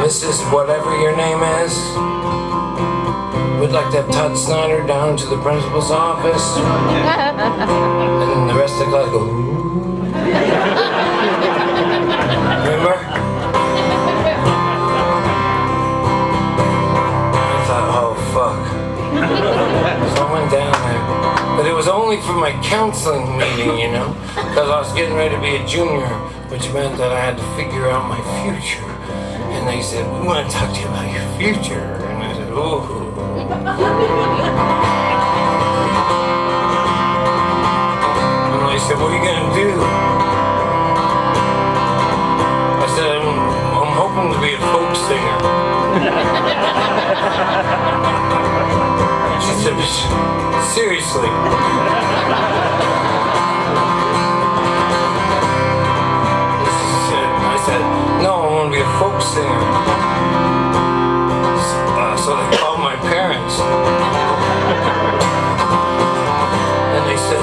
Mrs. Whatever your name is, we'd like to have Todd Snider down to the principal's office. And then the rest of the class go, ooh. Remember? I thought, oh fuck. So I went down there. But it was only for my counseling meeting, you know? Because I was getting ready to be a junior, which meant that I had to figure out my future. And they said, we want to talk to you about your future. And I said, ooh. And they said, what are you going to do? I said, I'm hoping to be a folk singer. She said, seriously? I said, no, I want to be a folk singer. So they called my parents. And they said,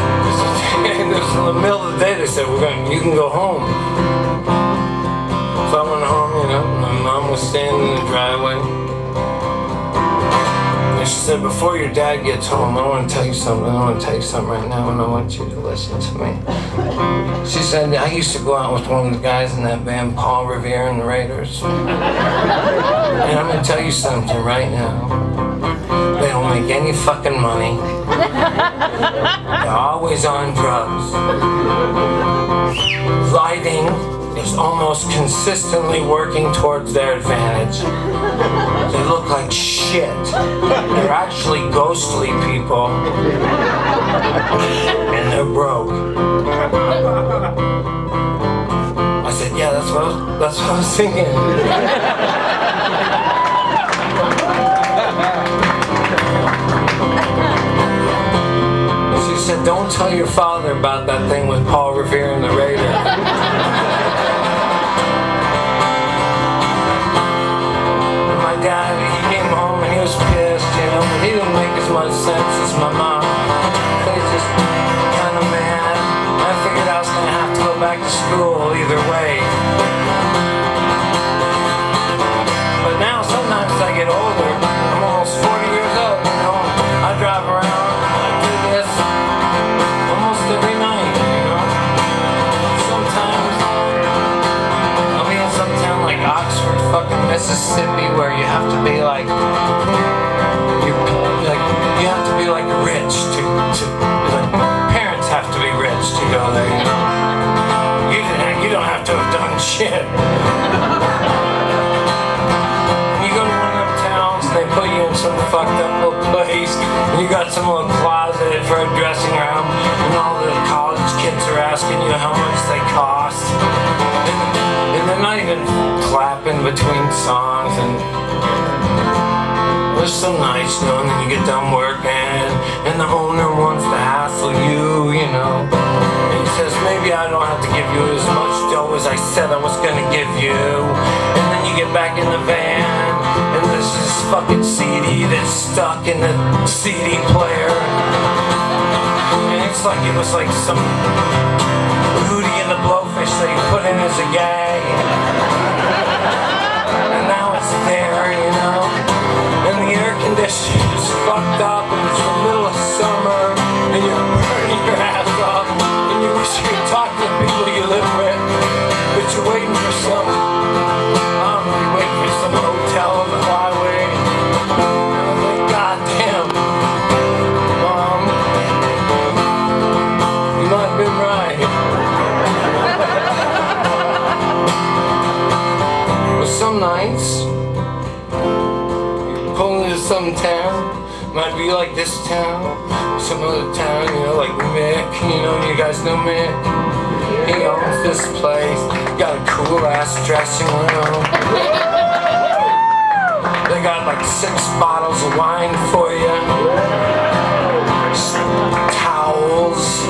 in the middle of the day, they said, you can go home. So I went home, you know, my mom was standing in the driveway. And she said, before your dad gets home, I want to tell you something. I want to tell you something right now, and I want you to listen to me. She said, I used to go out with one of the guys in that band, Paul Revere and the Raiders. And I'm going to tell you something right now. They don't make any fucking money. They're always on drugs. Lighting is almost consistently working towards their advantage. They look like shit. They're actually ghostly people. And they're broke. I said, yeah, that's what I was thinking. She said, don't tell your father about that thing with Paul Revere and the Raiders. My dad, he came home and he was pissed, you know, but he didn't make as much sense as my mom. So he's just kind of mad. I figured I was going to have to go back to school either way. But now, sometimes as I get older, I'm almost 40 years old, you know, I drive around and I do this almost every night, you know. Sometimes I'll be in some town like Oxford, fucking Mississippi, where you have to be like, you have to be like rich to like, parents have to be rich to go there, you know. You don't have to have done shit. You go to one of them towns and they put you in some fucked up little place and you got some little closet for a dressing room and all the college kids are asking you how much they cost. And they're not even clapping between songs, and it's so nice, you know, and then you get done working and the owner wants to hassle you, you know. And he says, maybe I don't have to give you as much dough as I said I was gonna give you. And then you get back in the van and there's this fucking CD that's stuck in the CD player. And it's like it was like some Hootie and the Blowfish that you put in as a gag. And now it's there, you know. And the air conditioner's fucked up and it's the middle of summer and you're burning your ass off and you wish you could talk to the people you live with, but you're waiting for some, you're waiting for some hotel on the highway. And I'm like, goddamn, Mom, you might have been right. But some nights, pull into some town, might be like this town, some other town, you know, like Mick, you know, you guys know Mick? He owns this place, got a cool ass dressing room. They got like 6 bottles of wine for you, towels,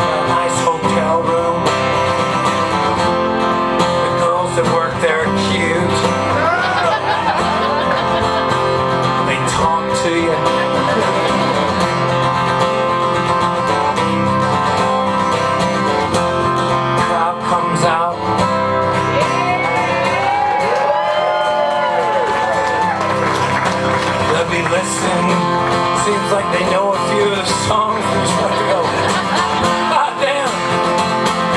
a nice hotel room. The girls that work there are cute. To you. Crowd comes out. listen. Seems like they know a few of the songs and just want to go, hot damn.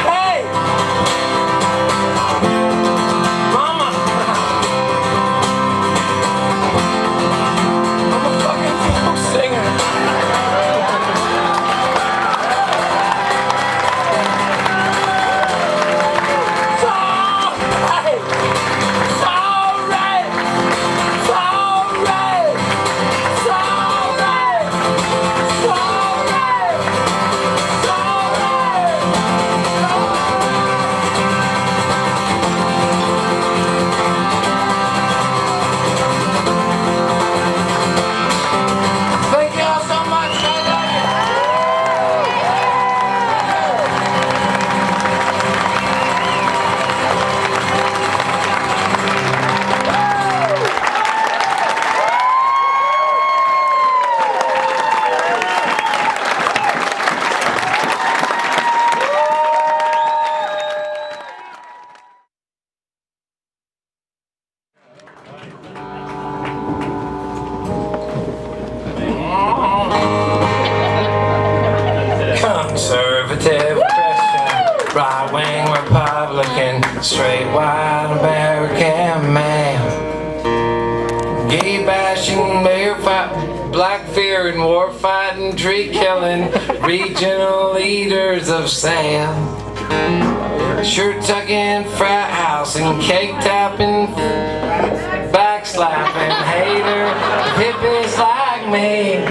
Hey! Mama! I'm a fucking folk singer. Conservative Christian, right-wing Republican, straight white American man, gay bashing, bear fight, black fear and war fighting, tree killing, regional leaders of sand, shirt tucking, frat house and cake tapping, backslapping, hater, hippies like me.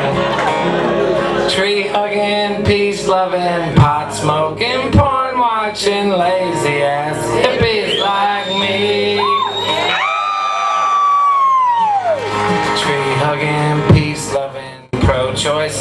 Tree hugging, peace loving, pot smoking, porn watching, lazy ass hippies like me. Tree hugging, peace loving, pro choice.